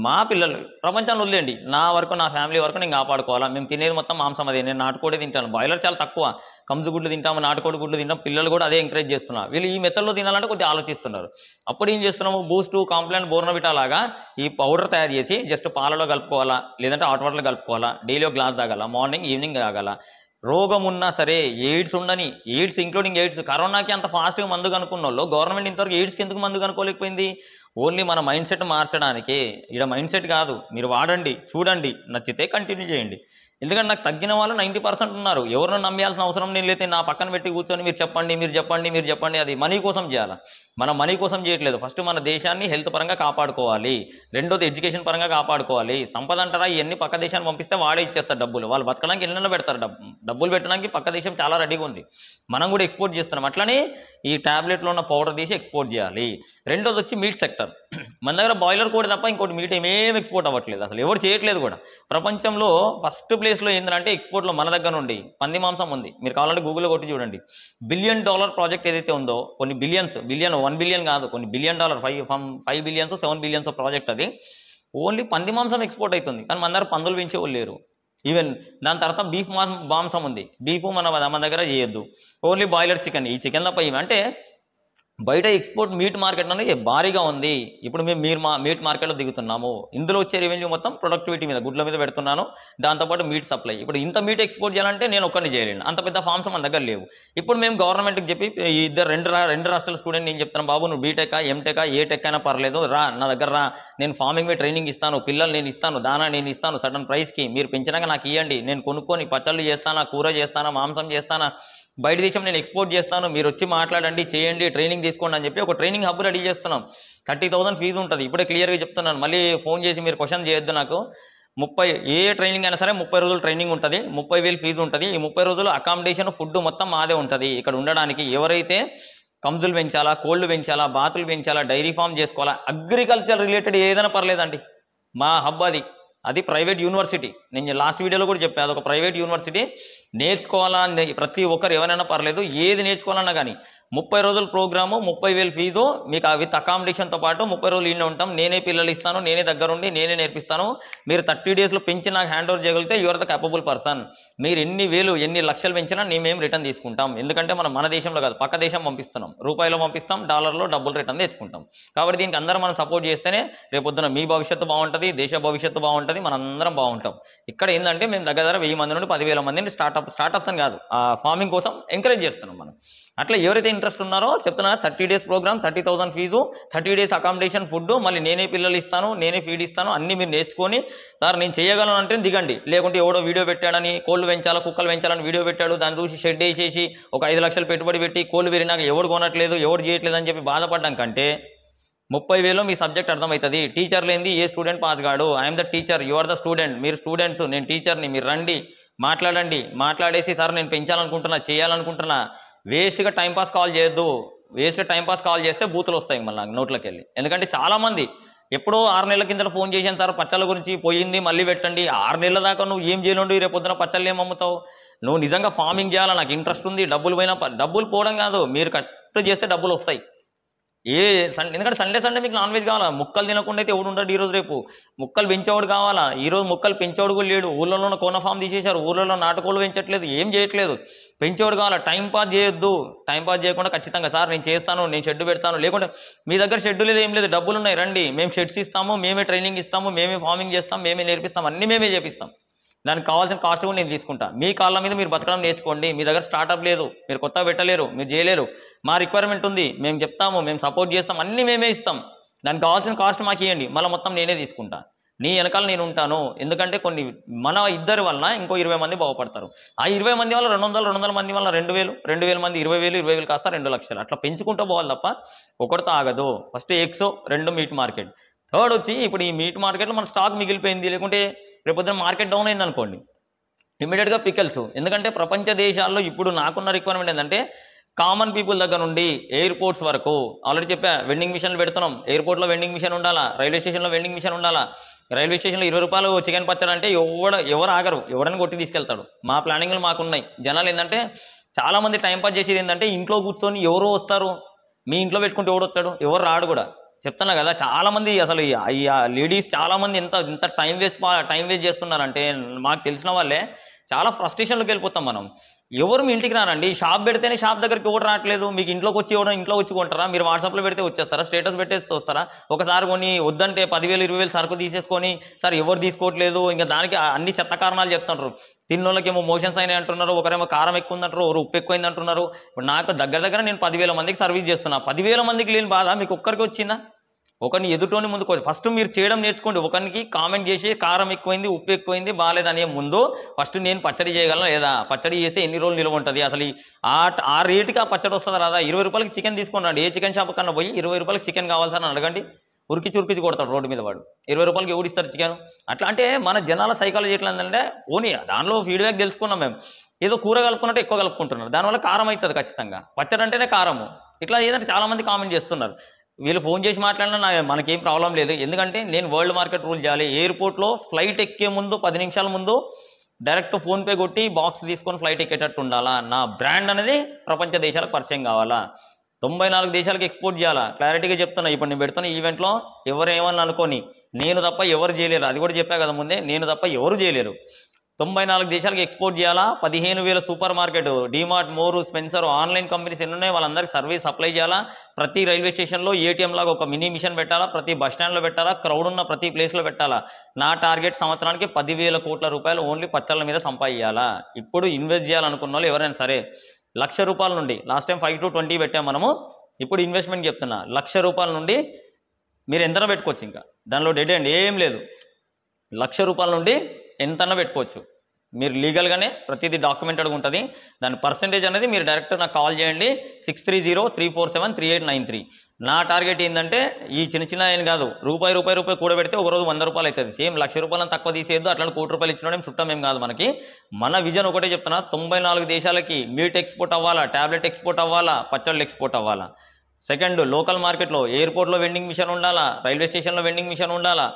మా పిల్లలు ప్రపంచాన్ని వదిలేండి, నా వరకు నా ఫ్యామిలీ వరకు నేను కాపాడుకోవాలా. మేము తినేది మొత్తం మాంసం, అదే నేను నాటుకోడే తింటాను, బాయిలర్ చాలా తక్కువ, కంజు గుడ్లు తింటాము, నాటుకోడి గుడ్లు తింటాం. పిల్లలు కూడా అదే ఎంకరేజ్ చేస్తున్నారు. వీళ్ళు ఈ మెథడ్లో తినాలంటే కొద్దిగా ఆలోచిస్తున్నారు. అప్పుడు ఏం చేస్తున్నాము, బూస్ట్, కాంప్లాన్, బోర్నవిటా లాగా ఈ పౌడర్ తయారు చేసి జస్ట్ పాలలో కలుపుకోవాలా, లేదంటే హాట్ వాటర్లో కలుపుకోవాలా, డైలీ ఒక గ్లాస్ తాగాల, మార్నింగ్ ఈవినింగ్ తాగాల. రోగం ఉన్నా సరే, ఎయిడ్స్ ఉండని, ఎయిడ్స్ ఇంక్లూడింగ్ ఎయిడ్స్, కరోనాకి అంత ఫాస్ట్గా మందు కనుక్కున్న వాళ్ళు గవర్నమెంట్ ఇంతవరకు ఎయిడ్స్కి ఎందుకు మందు కనుక్కోలేకపోయింది? ఓన్లీ మన మైండ్ సెట్ మార్చడానికి. ఇక్కడ మైండ్ సెట్ కాదు, మీరు వాడండి, చూడండి, నచ్చితే కంటిన్యూ చేయండి. ఎందుకంటే నాకు తగ్గిన వాళ్ళు 90% ఉన్నారు. ఎవరినో నమ్మేయాల్సిన అవసరం నేను లేతే నా పక్కన పెట్టి కూర్చొని మీరు చెప్పండి, అది మనీ కోసం చేయాలి. మనం మనీ కోసం చేయట్లేదు. ఫస్ట్ మన దేశాన్ని హెల్త్ పరంగా కాపాడుకోవాలి, రెండోది ఎడ్యుకేషన్ పరంగా కాపాడుకోవాలి. సంపద అంటారా, ఇవన్నీ పక్క దేశాన్ని పంపిస్తే వాడే ఇచ్చేస్తారు డబ్బులు, వాళ్ళు బతకడానికి ఎన్నెన్నో పెడతారు. డబ్బులు పెట్టడానికి పక్క దేశం చాలా రెడీగా ఉంది, మనం కూడా ఎక్స్పోర్ట్ చేస్తున్నాం. అట్లనే ఈ ట్యాబ్లెట్లో ఉన్న పౌడర్ తీసి ఎక్స్పోర్ట్ చేయాలి. రెండోది వచ్చి మీట్ సెక్టర్. మన దగ్గర బాయిలర్ కోడి తప్ప ఇంకోటి మీట్ ఏమేమి ఎక్స్పోర్ట్ అవ్వట్లేదు, అసలు ఎవరు చేయట్లేదు కూడా. ప్రపంచంలో ఫస్ట్ ప్లేస్లో ఏంటంటే ఎక్స్పోర్ట్లో మన దగ్గర నుండి పంది మాంసం ఉంది. మీరు కావాలంటే గూగుల్లో కొట్టి చూడండి. $1 బిలియన్ ప్రాజెక్ట్ ఏదైతే ఉందో, కొన్ని బిలియన్స్, 1 బిలియన్ కాదు, కొన్ని $1 బిలియన్, 5 బిలియన్స్ 7 బిలియన్స్ ప్రాజెక్ట్ అది. ఓన్లీ పంది మాంసం ఎక్స్పోర్ట్ అవుతుంది. కానీ మన దగ్గర పందులు పెంచే వాళ్ళు లేరు. ఈవెన్ దాని తర్వాత బీఫ్ మాంసం ఉంది, బీఫ్ మన దగ్గర చేయొద్దు, ఓన్లీ బాయిలర్ చికెన్. ఈ చికెన్ తప్ప ఇవి అంటే బయట ఎక్స్పోర్ట్ మీట్ మార్కెట్ అనేది భారీగా ఉంది. ఇప్పుడు మేము మీట్ మార్కెట్లో దిగుతున్నాము. ఇందులో వచ్చే రెవెన్యూ మొత్తం ప్రొడక్టివిటీ మీద, గుడ్ల మీద పెడుతున్నాను, దాంతోపాటు మీట్ సప్లై. ఇప్పుడు ఇంత మీట్ ఎక్స్పోర్ట్ చేయాలంటే నేను ఒక్కరిని చేయలేను, అంత పెద్ద ఫార్మ్స్ మన దగ్గర లేవు. ఇప్పుడు మేము గవర్నమెంట్కి చెప్పి రెండు రాష్ట్రాల స్టూడెంట్ నేను చెప్తాను, బాబు నువ్వు బీటెక్, ఎంటెక్, ఏ టెక్ అయినా పర్లేదు, రా నా దగ్గర రా, నేను ఫార్మింగ్ మీద ట్రైనింగ్ ఇస్తాను, పిల్లలు నేను ఇస్తాను, దానా నేను ఇస్తాను, సడన్ ప్రైస్కి, మీరు పెంచినాక నాకు ఇవ్వండి, నేను కొనుక్కొని పచ్చళ్ళు చేస్తానా, కూర చేస్తానా, మాంసం చేస్తానా, బయట దేశం నేను ఎక్స్పోర్ట్ చేస్తాను, మీరు వచ్చి మాట్లాడండి, చేయండి, ట్రైనింగ్ తీసుకోండి అని చెప్పి ఒక ట్రైనింగ్ హబ్ రెడీ చేస్తున్నాం. 30,000 ఫీజు ఉంటుంది. ఇప్పుడే క్లియర్గా చెప్తున్నాను, మళ్ళీ ఫోన్ చేసి మీరు క్వశ్చన్ చేయొద్దు నాకు. ఏ ట్రైనింగ్ అయినా సరే 30 రోజులు ట్రైనింగ్ ఉంటుంది, 30,000 ఫీజు ఉంటుంది. ఈ 30 రోజులు అకామిడేషన్, ఫుడ్ మొత్తం మాదే ఉంటుంది. ఇక్కడ ఉండడానికి ఎవరైతే కంజులు పెంచాలా, కోళ్ళు పెంచాలా, బాతులు పెంచాలా, డైరీ ఫామ్ చేసుకోవాలా, అగ్రికల్చర్ రిలేటెడ్ ఏదైనా పర్లేదండి, మా హబ్ అది ప్రైవేట్ యూనివర్సిటీ. నేను లాస్ట్ వీడియోలో కూడా చెప్పాను, అదొక ప్రైవేట్ యూనివర్సిటీ. నేర్చుకోవాలా ప్రతి ఒక్కరు ఎవరైనా పర్లేదు, ఏది నేర్చుకోవాలన్నా కానీ 30 రోజుల ప్రోగ్రాము, 30,000 ఫీజు మీకు విత్ అకామిడేషన్తో పాటు 30 రోజులు ఇంట్లో ఉంటాం. నేనే పిల్లలు ఇస్తాను, నేనే దగ్గరుండి నేనే నేర్పిస్తాను. మీరు 30 డేస్లో పెంచి నాకు హ్యాండ్ ఓవర్ చేయగలిగితే యువర్ ద కేపబుల్ పర్సన్. మీరు ఎన్ని లక్షలు పెంచినా మేము రిటర్న్ తీసుకుంటాం. ఎందుకంటే మనం మన దేశంలో కాదు, పక్క దేశం పంపిస్తున్నాం, రూపాయలు పంపిస్తాం, డాలర్లో డబ్బులు రిటర్న్ తెచ్చుకుంటాం. కాబట్టి దీనికి అందరం మనం సపోర్ట్ చేస్తేనే రేపొద్దున మీ భవిష్యత్తు బాగుంటుంది, దేశ భవిష్యత్తు బాగుంటుంది, మనందరం బాగుంటాం. ఇక్కడ ఏంటంటే మేము దగ్గర 1000 మంది నుండి 10,000 మందిని స్టార్టప్స్ అని కాదు, ఫార్మింగ్ కోసం ఎంకరేజ్ చేస్తున్నాం మనం. అట్లా ఎవరైతే ఇంట్రెస్ట్ ఉన్నారో చెప్తున్నా, 30 days programme, 30,000 fee, 30 days accommodation, food, మళ్ళీ నేనే పిల్లలు ఇస్తాను, నేనే ఫీడ్ ఇస్తాను, అన్నీ మీరు నేర్చుకొని సార్ నేను చేయగలను అంటే దిగండి. లేకుంటే ఎవడో వీడియో పెట్టాడని, కోళ్ళు పెంచాలా, కుక్కలు పెంచాలని వీడియో పెట్టాడు, దాన్ని చూసి షెడ్ వేసేసి ఒక 5 లక్షలు పెట్టుబడి పెట్టి కోళ్ళు పెరిగినాక ఎవడు కొనట్లేదు, ఎవడు చేయట్లేదు అని చెప్పి బాధపడడం కంటే 30,000 మీ సబ్జెక్ట్ అర్థమవుతుంది. టీచర్ లేనిది ఏ స్టూడెంట్ పాస్ కాడు. I'm the teacher, you are the student. మీరు స్టూడెంట్స్, నేను టీచర్ని, మీరు రండి, మాట్లాడండి, మాట్లాడేసి సార్ నేను పెంచాలనుకుంటున్నా, చేయాలనుకుంటున్నా. వేస్ట్గా టైంపాస్ కాల్ చేయొద్దు. వేస్ట్గా టైంపాస్ కాల్ చేస్తే బూతులు వస్తాయి మళ్ళీ నాకు నోట్లోకి వెళ్ళి. ఎందుకంటే చాలామంది ఎప్పుడో 6 నెలల కింద ఫోన్ చేశాను సార్, పచ్చళ్ళ గురించి పోయింది, మళ్ళీ పెట్టండి. 6 నెలల దాకా నువ్వు ఏం చేయనుండి, రేపు పొద్దున పచ్చళ్ళు ఏం అమ్ముతావు? నువ్వు నిజంగా ఫార్మింగ్ చేయాలా, నాకు ఇంట్రెస్ట్ ఉంది, డబ్బులు పోయినా డబ్బులు పోవడం కాదు, మీరు కరెక్ట్ చేస్తే డబ్బులు వస్తాయి. ఎందుకంటే సండే మీకు నాన్ వెజ్ కావాలా, ముక్కలు తినకుండా అయితే ఎవడు ఉంటాడు ఈరోజు రేపు. ముక్కలు పెంచేవాడు కావాలా, ఈరోజు ముక్కలు పెంచేవాడు కూడా లేడు. ఊళ్ళలో కోన ఫామ్ తీసేశారు, ఊళ్ళలో నాటుకోళ్ళు పెంచట్లేదు, ఏం చేయట్లేదు. పెంచేవాడు కావాలా. టైంపాస్ చేయొద్దు. టైంపాస్ చేయకుండా ఖచ్చితంగా సార్ నేను చేస్తాను, నేను షెడ్ పెడతాను, లేకుంటే మీ దగ్గర షెడ్ లేదు, ఏం లేదు, డబ్బులు ఉన్నాయి, రండి, మేము షెడ్స్ ఇస్తాము, మేమే ట్రైనింగ్ ఇస్తాము, మేమే ఫార్మింగ్ చేస్తాం, మేమే నేర్పిస్తాం, అన్నీ మేమే చేపిస్తాం. దానికి కావాల్సిన కాస్ట్ కూడా నేను తీసుకుంటా. మీ కాళ్ళ మీద మీరు బతకడం నేర్చుకోండి. మీ దగ్గర స్టార్టప్ లేదు, మీరు కొత్తగా పెట్టలేరు, మీరు చేయలేరు, మా రిక్వైర్మెంట్ ఉంది, మేము చెప్తాము, మేము సపోర్ట్ చేస్తాం, అన్నీ మేమే ఇస్తాం. దానికి కావాల్సిన కాస్ట్ మాకు ఇవ్వండి, మళ్ళీ మొత్తం నేనే తీసుకుంటా. నీ వెనకాల నేను ఉంటాను. ఎందుకంటే కొన్ని మన ఇద్దరి వలన ఇంకో 20 మంది బాగుపడతారు. ఆ 20 మంది వల్ల 200 మంది వల్ల 2000, 2000 మంది 20,000, 20,000 కాస్త 2,00,000 అట్లా పెంచుకుంటూ పోవాలి తప్ప ఒకటితో ఆగదు. First eggs, 2 meet market, third వచ్చి ఇప్పుడు ఈ మీట్ మార్కెట్లో మన స్టాక్ మిగిలిపోయింది, లేకుంటే రేపొద్దున మార్కెట్ డౌన్ అయింది అనుకోండి, ఇమీడియట్గా పికల్స్. ఎందుకంటే ప్రపంచ దేశాల్లో ఇప్పుడు నాకున్న రిక్వైర్మెంట్ ఏంటంటే కామన్ పీపుల్ దగ్గర నుండి ఎయిర్పోర్ట్స్ వరకు ఆల్రెడీ చెప్పా, వెండింగ్ మిషన్లు పెడుతున్నాం. ఎయిర్పోర్ట్లో వెండింగ్ మిషన్ ఉండాలా, రైల్వే స్టేషన్లో వెండింగ్ మిషన్ ఉండాలా. రైల్వే స్టేషన్లో 20 రూపాయలు చికెన్ పచ్చడి అంటే ఎవరు ఆగరు, ఎవరైనా కొట్టి తీసుకెళ్తాడు. మా ప్లానింగ్లు మాకున్నాయి. జనాలు ఏంటంటే చాలామంది టైంపాస్ చేసేది ఏంటంటే ఇంట్లో కూర్చొని ఎవరో వస్తారు, మీ ఇంట్లో పెట్టుకుంటే ఎవడు వచ్చాడు, ఎవరు రాడు కూడా. చెప్తున్నా కదా, చాలామంది అసలు ఈ లేడీస్ చాలామంది ఎంత టైం వేస్ట్ చేస్తున్నారంటే మాకు తెలిసిన వాళ్ళే చాలా ఫ్రస్ట్రేషన్లోకి వెళ్ళిపోతాం మనం. ఎవరు మీ ఇంటికి రానండి, షాప్ పెడితేనే షాప్ దగ్గరికి ఎవరు రావట్లేదు. మీకు ఇంట్లోకి వచ్చి ఎవరు ఇంట్లో వచ్చి కొంటారా? మీరు వాట్సాప్లో పెడితే వచ్చేస్తారా? స్టేటస్ పెట్టేసి వస్తారా? ఒకసారి కొని వద్దంటే 10,000, 20,000 సరుకు తీసేసుకొని సార్ ఎవరు తీసుకోవట్లేదు, ఇంకా దానికి అన్ని చెత్త కారణాలు చెప్తుంటారు. తిన్నోళ్ళకేమో మోషన్స్ అయినాయి అంటున్నారు, ఒకరేమో కారం ఎక్కువ ఉందంటారు, ఒకరు ఉప్పు ఎక్కువైంది అంటున్నారు. ఇప్పుడు నాకు దగ్గర నేను 10,000 మందికి సర్వీస్ చేస్తున్నా. 10,000 మందికి లేని బాధ మీకు ఒక్కరికి వచ్చిందా? ఒకరిని ఎదుటోని ముందుకు ఫస్ట్ మీరు చేయడం నేర్చుకోండి. ఒకరికి కామెంట్ చేసి కారం ఎక్కువైంది, ఉప్పు ఎక్కువైంది, బాగాలేదనే ముందు ఫస్ట్ నేను పచ్చడి చేయగలను లేదా, పచ్చడి చేస్తే ఎన్ని రోజులు నిల్వ ఉంటుంది, అసలు ఆ రేటుకి ఆ పచ్చడి వస్తుందా రాదా? 20 రూపాయలకి చికెన్ తీసుకున్నాడు, ఏ చికెన్ షాప్ కన్నా పోయి 20 రూపాయలకి చికెన్ కావాలి సార్ అని అడగండి, ఉరికిచి కొడతాడు రోడ్డు మీద వాడు. 20 రూపాయలకి ఎవడిస్తారు చికెన్? అట్లా అంటే మన జనాల సైకాలజీ ఎట్లా ఉందంటే ఓనీ దానిలో ఫీడ్బ్యాక్ తెలుసుకున్నాం మేము, ఏదో కూర కలుపుకున్నట్టు ఎక్కువ కలుపుకుంటున్నారు, దానివల్ల కారం అవుతుంది ఖచ్చితంగా. పచ్చడి అంటేనే కారము. ఇట్లా ఏదంటే చాలామంది కామెంట్ చేస్తున్నారు. వీళ్ళు ఫోన్ చేసి మాట్లాడినా మనకేం ప్రాబ్లం లేదు, ఎందుకంటే నేను వరల్డ్ మార్కెట్ రూల్ చేయాలి. ఎయిర్పోర్ట్లో ఫ్లైట్ ఎక్కే ముందు 10 నిమిషాల ముందు డైరెక్ట్ ఫోన్పే కొట్టి బాక్స్ తీసుకొని ఫ్లైట్ ఎక్కేటట్టు ఉండాలా. నా బ్రాండ్ అనేది ప్రపంచ దేశాలకు పరిచయం కావాలా. 94 దేశాలకు ఎక్స్పోర్ట్ చేయాలా. క్లారిటీగా చెప్తున్నా. ఇప్పుడు నేను పెడుతున్న ఈవెంట్లో ఎవరేమన్నా అనుకోని నేను తప్ప ఎవరు చేయలేరు, అది కూడా చెప్పా కదా ముందే, నేను తప్ప ఎవరు చేయలేరు. 94 దేశాలకు ఎక్స్పోర్ట్ చేయాలా. 15,000 సూపర్ మార్కెట్, డిమార్ట్, మోరు, స్పెన్సర్, ఆన్లైన్ కంపెనీస్ ఎన్ని ఉన్నాయి వాళ్ళందరికీ సర్వీస్ సప్లై చేయాలా. ప్రతి రైల్వే స్టేషన్లో ఏటీఎం లాగా ఒక మినీ మిషన్ పెట్టాలా, ప్రతి బస్ స్టాండ్లో పెట్టాలా, క్రౌడ్ ఉన్న ప్రతి ప్లేస్లో పెట్టాలా. నా టార్గెట్ సంవత్సరానికి 10,000 కోట్ల రూపాయలు ఓన్లీ పచ్చళ్ళ మీద సంపాదించాలా. ఇప్పుడు ఇన్వెస్ట్ చేయాలనుకున్న వాళ్ళు ఎవరైనా సరే ₹1,00,000 నుండి, లాస్ట్ టైం 5 to 20 పెట్టాం మనము, ఇప్పుడు ఇన్వెస్ట్మెంట్ చెప్తున్నా ₹1,00,000 నుండి మీరు ఎంతనా పెట్టుకోవచ్చు. ఇంకా దానిలో డెడ్ ఎండ్ ఏం లేదు. ₹1,00,000 నుండి ఎంతన్నా పెట్టుకోవచ్చు. మీరు లీగల్గానే ప్రతిదీ డాక్యుమెంటెడ్ ఉంటుంది. దాని పర్సంటేజ్ అనేది మీరు డైరెక్ట్ నాకు కాల్ చేయండి 6303473893. నా టార్గెట్ ఏంటంటే ఈ చిన్న ఏం కాదు, రూపాయి కూడబెడితే ఒక రోజు ₹100 అవుతుంది. సేమ్ ₹1,00,000 తక్కువ తీసేయద్దు. అట్లాంటి ₹1,00,000 ఇచ్చినోడేం చుట్టం ఏం కాదు మనకి. మన విజన్ ఒకటే చెప్తున్నా, 94 దేశాలకి మీట్ ఎక్స్పోర్ట్ అవ్వాలా, ట్యాబ్లెట్ ఎక్స్పోర్ట్ అవ్వాలా, పచ్చళ్ళు ఎక్స్పోర్ట్ అవ్వాలా. సెకండ్, లోకల్ మార్కెట్లో ఎయిర్పోర్ట్లో వెండింగ్ మిషన్ ఉండాలా, రైల్వే స్టేషన్లో వెండింగ్ మిషన్ ఉండాలా,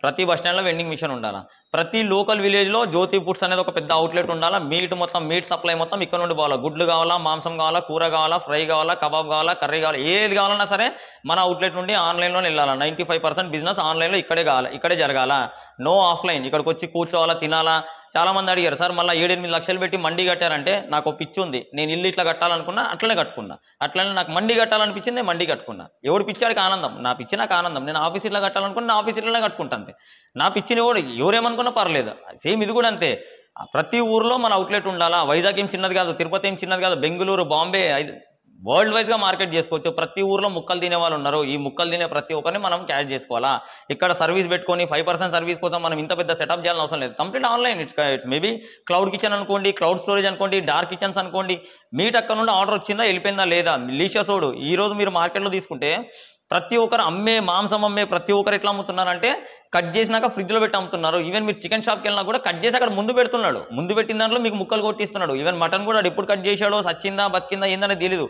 ప్రతి బస్ స్టాండ్లో వెండింగ్ మిషన్ ఉండాలా. ప్రతి లోకల్ విలేజ్లో జ్యోతి ఫుడ్స్ అనేది ఒక పెద్ద అవుట్లెట్ ఉండాలా. మీట్ సప్లై మొత్తం ఇక్కడ నుండి పోవాలా. గుడ్లు కావాలా, మాంసం కావాలా, కూర కావాలా, ఫ్రై కావాలా, కబాబ్ కావాలా, కర్రీ కావాలా, ఏది కావాలన్నా సరే మన అవుట్లెట్ నుండి ఆన్లైన్లో వెళ్ళాలా. 95% బిజినెస్ ఆన్లైన్లో ఇక్కడే జరగాల. No offline. ఇక్కడికి వచ్చి కూర్చోవాలా, తినాలా. చాలామంది అడిగారు సార్ మళ్ళీ 7-8 లక్షలు పెట్టి మండి కట్టారంటే, నాకు పిచ్చి ఉంది, నేను ఇల్లు ఇట్లా కట్టాలనుకున్నా అట్లనే కట్టుకున్నా, అట్లనే నాకు మండి కట్టాలనిపించింది మండి కట్టుకున్నా. ఎవడు పిచ్చాడికి ఆనందం, నా పిచ్చి నాకు ఆనందం. నేను ఆఫీస్ ఇట్లా కట్టాలనుకున్నా నా ఆఫీస్ ఇట్లనే కట్టుకుంటా అంతే. నా పిచ్చిని ఎవరేమనుకున్నా పర్లేదు. సేమ్ ఇది కూడా అంతే. ప్రతి ఊర్లో మన అవుట్లెట్ ఉండాలా. వైజాగ్ ఏం చిన్నది కాదు, తిరుపతి ఏం చిన్నది కాదు, బెంగళూరు, బాంబే వరల్డ్ వైజ్గా మార్కెట్ చేసుకోవచ్చు. ప్రతి ఊర్లో ముక్కలు తినే వాళ్ళు ఉన్నారు. ఈ ముక్కలు తినే ప్రతి ఒక్కరిని మనం క్యాష్ చేసుకోవాలా. ఇక్కడ సర్వీస్ పెట్టుకొని 5% సర్వీస్ కోసం మనం ఇంత పెద్ద సెటప్ చేయాలని అవసరం లేదు. Complete online. It's maybe cloud kitchen అనుకోండి, క్లౌడ్ స్టోరేజ్ అనుకోండి, డార్క్ కిచెన్స్ అనుకోండి. మీట్ అక్కడ నుండి ఆర్డర్ వచ్చిందా, వెళ్ళిపోయిందా లేదా. లీషియసోడు ఈరోజు మీరు మార్కెట్లో తీసుకుంటే ప్రతి ఒక్కరు మాంసం అమ్మే ప్రతి ఒక్కరు ఎట్లా అమ్ముతున్నారంటే కట్ చేసినాక ఫ్రిడ్జ్లో పెట్టి అమ్ముతున్నారు. ఈవెన్ మీరు చికెన్ షాప్కి వెళ్ళినా కూడా కట్ చేసి అక్కడ ముందు పెడుతున్నాడు. ముందు పెట్టిన దాంట్లో మీకు ముక్కలు కొట్టిస్తున్నాడు. ఈవెన్ మటన్ కూడా ఎప్పుడు కట్ చేశాడో, సచ్చిందా బతికిందా ఏందనేది తెలియదు.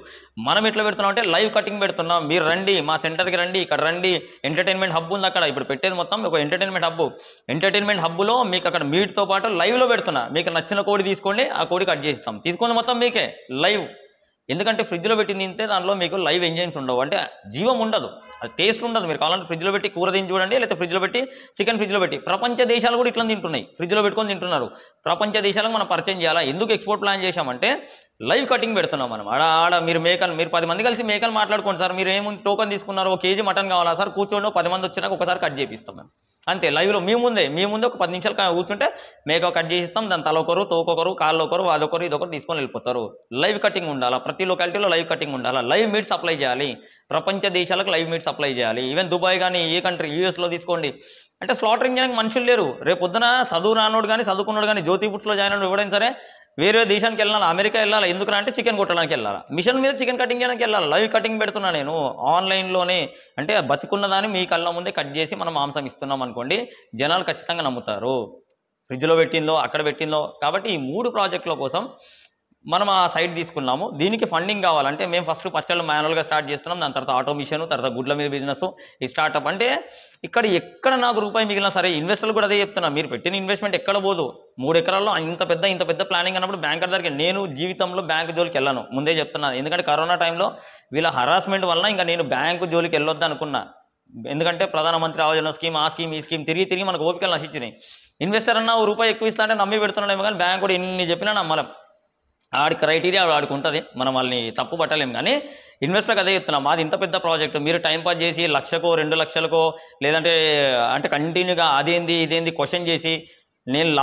మనం ఎట్లా పెడుతున్నాం అంటే లైవ్ కటింగ్ పెడుతున్నాం. మీరు రండి, మా సెంటర్కి రండి, ఇక్కడ రండి. ఎంటర్టైన్మెంట్ హబ్ ఉంది అక్కడ. ఇప్పుడు పెట్టేది మొత్తం ఒక ఎంటర్టైన్మెంట్ హబ్లో మీకు అక్కడ మీట్తో పాటు లైవ్లో పెడుతున్నా. మీకు నచ్చిన కోడి తీసుకోండి, ఆ కోడి కట్ చేస్తాం. తీసుకొని మొత్తం మీకే లైవ్. ఎందుకంటే ఫ్రిడ్జ్లో పెట్టి తింటే దానిలో మీకు లైవ్ ఎంజైన్స్ ఉండవు, అంటే జీవం ఉండదు, అది టేస్ట్ ఉండదు. మీరు కావాలంటే ఫ్రిడ్జ్లో పెట్టి కూర తిని చూడండి, లేకపోతే ఫ్రిడ్జ్లో పెట్టి చికెన్ ఫ్రిడ్జ్లో పెట్టి. ప్రపంచ దేశాలు కూడా ఇట్లా తింటున్నాయి, ఫ్రిడ్జ్లో పెట్టుకొని తింటున్నారు. ప్రపంచ దేశాలకు మనం పరిచయం చేయాలా. ఎందుకు ఎక్స్పోర్ట్ ప్లాన్ చేశామంటే లైవ్ కటింగ్ పెడుతున్నాం మనం. ఆడ మీరు 10 మంది కలిసి మేకలు మాట్లాడుకోండి సార్, మీరు ఏముంది టోకన్ తీసుకున్నారు, 1 కేజీ మటన్ కావాలా సార్, కూర్చోండి, 10 మంది వచ్చినాక ఒకసారి కట్ చేపిస్తాం మేము. అంతే లైవ్లో మీ ముందే ఒక 10 నిమిషాలు కూర్చుంటే మేకప్ కట్ చేసిస్తాం, దాని తల ఒకరు, తోకొకరు, కాళ్ళు ఒకరు, అదొకరు ఇదొకరు తీసుకొని వెళ్ళిపోతారు. లైవ్ కటింగ్ ఉండాలా, ప్రతి లొకాలిటీలో లైవ్ కటింగ్ ఉండాలా, లైవ్ మీట్ సప్లై చేయాలి, ప్రపంచ దేశాలకు లైవ్ మీట్ సప్లై చేయాలి. ఈవెన్ దుబాయ్ కానీ ఏ కంట్రీ యూఎస్లో తీసుకోండి, అంటే స్లాటరింగ్ చేయడానికి మనుషులు లేరు. రేపు పొద్దున చదువు రానోడు కానీ చదువుకున్నాడు కానీ జ్యోతి పుట్స్లో జాయిన్ అయినోడు ఎవడైనా సరే వేరే దేశానికి వెళ్ళాలి, అమెరికా వెళ్ళాలి, ఎందుకు అంటే చికెన్ కొట్టడానికి వెళ్ళాలి, మిషన్ మీద చికెన్ కటింగ్ చేయడానికి వెళ్ళాలి. లైవ్ కటింగ్ పెడుతున్నా నేను ఆన్లైన్లోనే, అంటే బతికున్నదాన్ని మీ కళ్ళ ముందే కట్ చేసి మనం మాంసం ఇస్తున్నాం అనుకోండి, జనాలు ఖచ్చితంగా నమ్ముతారు. ఫ్రిడ్జ్లో పెట్టిందో అక్కడ పెట్టిందో. కాబట్టి ఈ 3 ప్రాజెక్టుల కోసం మనం ఆ సైట్ తీసుకున్నాము. దీనికి ఫండింగ్ కావాలంటే మేము ఫస్ట్ పచ్చళ్ళు మాన్యువల్గా స్టార్ట్ చేస్తున్నాం, దాని తర్వాత ఆటోమిషన్, తర్వాత గుడ్ల మీద బిజినెస్, ఈ స్టార్టప్. అంటే ఇక్కడ ఎక్కడ నాకు రూపాయి మిగిలినా సరే ఇన్వెస్టర్లు కూడా అదే చెప్తున్నా, మీరు పెట్టిన ఇన్వెస్ట్మెంట్ ఎక్కడ పోదు. 3 ఎకరాల్లో ఇంత పెద్ద ప్లానింగ్ అన్నప్పుడు బ్యాంకర్ దగ్గరికి నేను జీవితంలో బ్యాంకు జోలికి వెళ్ళను, ముందే చెప్తున్నాను. ఎందుకంటే కరోనా టైంలో వీళ్ళ హరాస్మెంట్ వలన ఇంకా నేను బ్యాంకు జోలికి వెళ్ళొద్దు అనుకున్నా. ఎందుకంటే ప్రధానమంత్రి ఆవాస్ స్కీమ్, ఆ స్కీమ్, ఈ స్కీమ్ తిరిగి మనకు ఓపికలు నశించినాయి. ఇన్వెస్టర్ అన్న రూపాయి ఎక్కువ ఇస్తా అంటే నమ్మి పెడుతున్నాడేమో, కానీ బ్యాంక్ కూడా ఎన్ని చెప్పినా నమ్మలం. ఆడి క్రైటీరియా ఆడికి ఉంటుంది, మనం వాళ్ళని తప్పు పట్టలేము. కానీ ఇన్వెస్టర్కి అదే చెప్తున్నాం, మాది ఇంత పెద్ద ప్రాజెక్ట్, మీరు టైంపాస్ చేసి 1,00,000కో 2,00,000కో లేదంటే అంటే కంటిన్యూగా అదేంది ఇదేంది క్వశ్చన్ చేసి, నేను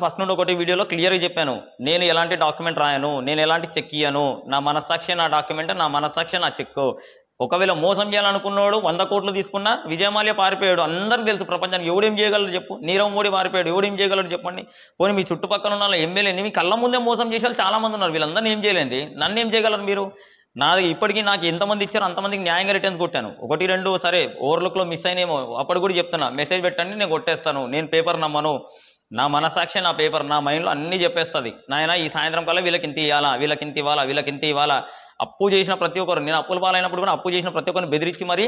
ఫస్ట్ నుండి ఒకటి వీడియోలో క్లియర్గా చెప్పాను, నేను ఎలాంటి డాక్యుమెంట్ రాయను, నేను ఎలాంటి చెక్ ఇయ్యను, నా మనస్సాక్షి నా డాక్యుమెంట్, నా మనస్సాక్షి నా చెక్. ఒకవేళ మోసం చేయాలనుకున్నాడు 100 కోట్లు తీసుకున్నా, విజయమాల్య పారిపోయాడు, అందరికీ తెలుసు ప్రపంచానికి. ఎవడేం చేయగలరు చెప్పు? నీరవ్ మోడీ పారిపోయాడు, ఎవడేం చేయగలరు చెప్పండి? పోనీ మీ చుట్టుపక్కల ఉన్న ఎమ్మెల్యేని మీ కళ్ళ ముందే మోసం చేసే చాలామంది ఉన్నారు, వీళ్ళందరినీ ఏం చేయలేంది, నన్ను ఏం చేయగలరు మీరు? ఇప్పటికీ నాకు ఎంతమంది ఇచ్చారో అంతమందికి న్యాయంగా రిటర్న్స్ కొట్టాను. 1, 2 సరే ఓవర్లుక్లో మిస్ అయినేమో, అప్పుడు కూడా చెప్తున్నా, మెసేజ్ పెట్టండి నేను కొట్టేస్తాను, నేను పేపర్ నమ్మను, నా మనసాక్షి నా పేపర్, నా మైండ్లో అన్నీ చెప్పేస్తుంది. నాయన ఈ సాయంత్రం కల్లా వీళ్ళకి ఇంత ఇవ్వాలా, వీళ్ళకి ఇంత ఇవ్వాలా, వీళ్ళకి ఇంత ఇవ్వాలా. అప్పు చేసిన ప్రతి ఒక్కరు, నేను అప్పుల పాలైనప్పుడు కూడా అప్పు చేసిన ప్రతి ఒక్కరిని బెదిరించి మరి,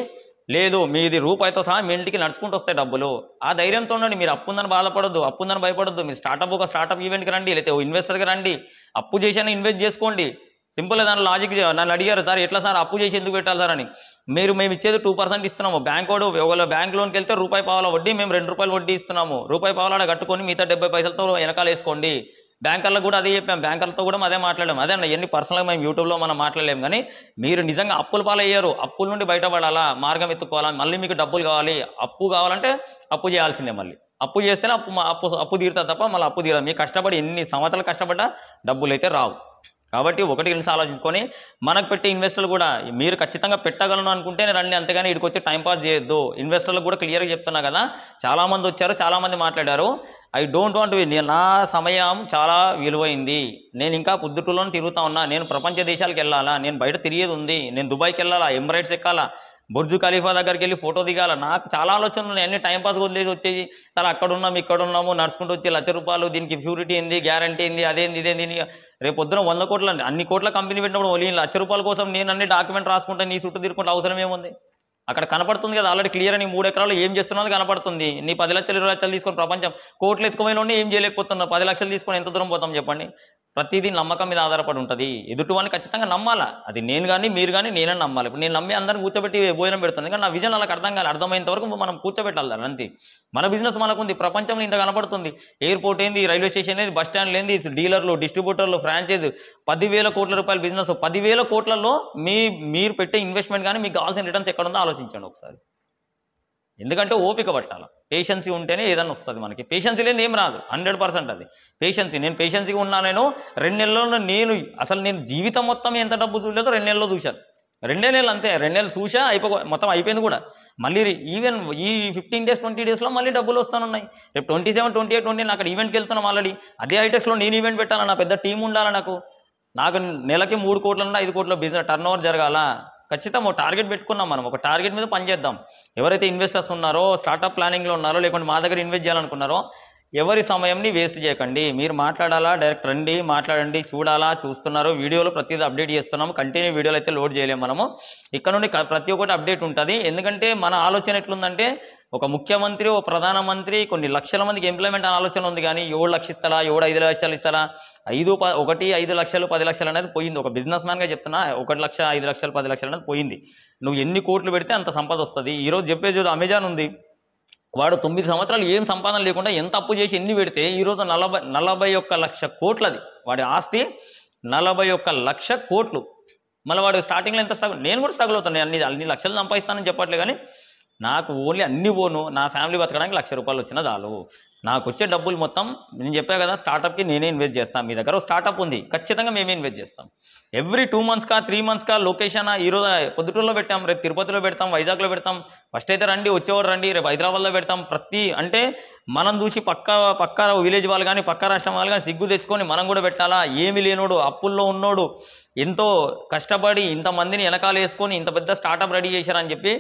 లేదు మీది రూపాయితో సహా మీ ఇంటికి నడుచుకుంటూ వస్తాయి డబ్బులు, ఆ ధైర్యంతో ఉండండి. మీరు అప్పు ఉందని బాధపడొద్దు, అప్పు ఉందని భయపడొద్దు. మీరు ఒక స్టార్టప్ ఈవెంట్కి రండి, లేకపోతే ఇన్వెస్టర్కి రండి, అప్పు చేసి ఇన్వెస్ట్ చేసుకోండి. సింపుల్గా దాని లాజిక్. నన్ను అడిగారు, సార్ ఎట్లా సార్ అప్పు చేసి ఎందుకు పెట్టాలి సార్ అని. మేము ఇచ్చేది 2% ఇస్తున్నాము. బ్యాంకోడు ఒకవేళ బ్యాంక్ లోన్కి వెళ్తే ₹1 వడ్డీ, మేము ₹2 వడ్డీ ఇస్తున్నాము. ₹1 కట్టుకొని మిగతా 70 పైసలతో వెనకాల వేసుకోండి. బ్యాంకర్లకు కూడా అదే చెప్పాం, బ్యాంకర్లతో కూడా అదే మాట్లాడాం. అదే అన్న ఎన్ని పర్సనల్గా మేము యూట్యూబ్లో మనం మాట్లాడలేము. కానీ మీరు నిజంగా అప్పుల పాలయ్యారు, అప్పుల నుండి బయటపడాలా, మార్గం ఎత్తుకోవాలా, మళ్ళీ మీకు డబ్బులు కావాలి, అప్పు కావాలంటే అప్పు చేయాల్సిందే. మళ్ళీ అప్పు చేస్తేనే అప్పు తీరుతా తప్ప మళ్ళీ అప్పు తీరదు. మీకు కష్టపడి ఎన్ని సంవత్సరాలు కష్టపడ్డా డబ్బులు అయితే రావు. కాబట్టి 1 నిమిషం ఆలోచించుకొని మనకు పెట్టే ఇన్వెస్టర్లు కూడా మీరు ఖచ్చితంగా పెట్టగలను అనుకుంటేనే రండి, అంతేగాని ఇక్కడికి వచ్చి టైంపాస్ చేయొద్దు. ఇన్వెస్టర్లకు కూడా క్లియర్గా చెప్తున్నా కదా, చాలామంది వచ్చారు, చాలామంది మాట్లాడారు. ఐ డోంట్ వాంట్ నా సమయం చాలా విలువైంది, నేను ఇంకా పొద్దుటూరులోనే తిరుగుతా ఉన్నా, నేను ప్రపంచ దేశాలకు వెళ్ళాలా, నేను బయట తిరిగేది ఉంది, నేను దుబాయ్కి వెళ్ళాలా, ఎమిరేట్స్ ఎక్కాలా, బుర్జు ఖలీఫా దగ్గరికి వెళ్ళి ఫోటో దిగాల, నాకు చాలా ఆలోచనలు ఉన్నాయి. అన్ని టైంపాస్ వదిలేసి వచ్చేసి సార్ అక్కడ ఉన్నాము ఇక్కడ ఉన్నాము నడుచుకుంటూ వచ్చి ₹1,00,000 దీనికి ప్యూరిటీ ఏంది, గ్యారంటీ ఏంది, అదేంది ఇదేంది. రేపు పొద్దున 100 కోట్ల అన్ని కోట్ల కంపెనీ పెట్టినప్పుడు ₹1,00,000 కోసం నేను అన్ని డాక్యుమెంట్ రాసుకుంటే నీ చుట్టూ తిరుగుకుంటే అవసరం ఏముంది? అక్కడ కనపడుతుంది కదా ఆల్రెడీ క్లియర్. నీ 3 ఎకరాలు ఏం చేస్తున్నది కనపడుతుంది. నీ 10 లక్షలు 20 లక్షలు తీసుకొని ప్రపంచం కోట్లు ఎత్తుకుపోయిన ఏం చేయలేకపోతున్నా, 10 లక్షలు తీసుకొని ఎంత దూరం పోతాం చెప్పండి? ప్రతిదీ నమ్మకం మీద ఆధారపడి ఉంటుంది. ఎదుటివాడిని ఖచ్చితంగా నమ్మాలా, అది నేను కానీ మీరు కానీ నేనే నమ్మాలి. ఇప్పుడు నేను నమ్మి అందరిని కూర్చోబెట్టి భోజనం పెడుతుంది, కానీ నా విజన్ వాళ్ళకి అర్థం కాదు. అర్థమైనంత వరకు మనం కూర్చోబెట్టాలి అంతే. మన బిజినెస్ మనకుంది, ప్రపంచంలో ఇంత కనపడుతుంది. ఎయిర్పోర్ట్ ఏంది, రైల్వే స్టేషన్ ఏంది, బస్ స్టాండ్ ఏంది, డీలర్లు, డిస్ట్రిబ్యూటర్లు, ఫ్రాంచైజ్, ₹10,000 కోట్ల బిజినెస్. 10,000 కోట్లలో మీరు పెట్టే ఇన్వెస్ట్మెంట్ కానీ మీకు కావాల్సిన రిటర్న్స్ ఎక్కడ ఉందో ఆలోచించండి ఒకసారి. ఎందుకంటే ఓపిక పట్టాలి, పేషెన్సీ ఉంటేనే ఏదన్నా వస్తుంది మనకి. పేషెన్సీ లేని ఏం రాదు, 100% అది పేషెన్సీ. నేను పేషెన్సీగా ఉన్నా. నేను 2 నెలల్లో నేను జీవితం మొత్తం ఎంత డబ్బు చూడలేదో 2 నెలల్లో చూశాను. 2 నెలలు అంతే, 2 నెలలు చూసా మొత్తం అయిపోయింది కూడా. మళ్ళీ ఈవెన్ ఈ 15 డేస్ 20 డేస్లో మళ్ళీ డబ్బులు వస్తానున్నాయి. రేపు 27, 28, 29 అక్కడ ఈవెంట్కి వెళ్తున్నాం ఆల్రెడీ. అదే హైటెక్స్లో నేను ఈవెంట్ పెట్టాలా, నా పెద్ద టీం ఉండాలా, నాకు నెలకి 3 కోట్ల నుండి 5 కోట్ల బిజినెస్ టర్న్ ఓవర్ జరగాల. ఖచ్చితంగా ఒక టార్గెట్ పెట్టుకున్నాం మనం, ఒక టార్గెట్ మీద పనిచేద్దాం. ఎవరైతే ఇన్వెస్టర్స్ ఉన్నారో, స్టార్టప్ ప్లానింగ్లో ఉన్నారో, లేకుంటే మా దగ్గర ఇన్వెస్ట్ చేయాలనుకున్నారో, ఎవరి సమయంని వేస్ట్ చేయకండి. మీరు మాట్లాడాలా, డైరెక్ట్ రండి, మాట్లాడండి, చూడాలా, చూస్తున్నారు. వీడియోలో ప్రతిదీ అప్డేట్ చేస్తున్నాము. కంటిన్యూ వీడియోలు అయితే లోడ్ చేయలేము మనము. ఇక్కడ నుండి ప్రతి ఒక్కటి అప్డేట్ ఉంటుంది. ఎందుకంటే మన ఆలోచన ఎట్లుందంటే, ఒక ముఖ్యమంత్రి, ఒక ప్రధానమంత్రి కొన్ని లక్షల మందికి ఎంప్లాయ్మెంట్ అనే ఆలోచన ఉంది. కానీ 7 లక్షలు ఇస్తారా, 5 లక్షలు ఇస్తారా, 5 లక్షలు 10 లక్షలు అనేది పోయింది. ఒక బిజినెస్ మ్యాన్గా చెప్తున్నా, 1 లక్ష 5 లక్షలు 10 లక్షలు అనేది పోయింది. నువ్వు ఎన్ని కోట్లు పెడితే అంత సంపద వస్తుంది. ఈరోజు చెప్పేది అమెజాన్ ఉంది, వాడు 9 సంవత్సరాలు ఏం సంపాదన లేకుండా ఎంత అప్పు చేసి ఎన్ని పెడితే ఈరోజు 41 లక్ష కోట్లది వాడి ఆస్తి. 41 లక్ష కోట్లు. మళ్ళీ వాడు స్టార్టింగ్లో ఎంత స్ట్రగుల్, నేను కూడా స్ట్రగుల్ అవుతాను. అన్ని లక్షలు సంపాదిస్తానని చెప్పట్లే, కానీ నాకు ఓన్లీ అన్ని పోను, నా ఫ్యామిలీ బతకడానికి ₹1,00,000 వచ్చినా చాలు. నాకు వచ్చే డబ్బులు మొత్తం నేను చెప్పా కదా, స్టార్టప్కి నేనే ఇన్వెస్ట్ చేస్తాను. మీ దగ్గర స్టార్టప్ ఉంది, ఖచ్చితంగా మేమే ఇన్వెస్ట్ చేస్తాం. ఎవ్రీ 2 మంత్స్కా 3 మంత్స్కా లొకేషన్ ఈరోజు పొద్దుటూరులో పెట్టాం, రేపు తిరుపతిలో పెడతాం, వైజాగ్లో పెడతాం. ఫస్ట్ అయితే రండి, వచ్చేవాడు రండి, రేపు హైదరాబాద్లో పెడతాం. అంటే మనం చూసి పక్క విలేజ్ వాళ్ళు కానీ పక్క రాష్ట్రం వాళ్ళు కానీ సిగ్గు తెచ్చుకొని మనం కూడా పెట్టాలా? ఏమి లేనోడు, అప్పుల్లో ఉన్నోడు, ఎంతో కష్టపడి ఇంతమందిని వెనకాల వేసుకొని ఇంత పెద్ద స్టార్టప్ రెడీ చేశారని చెప్పి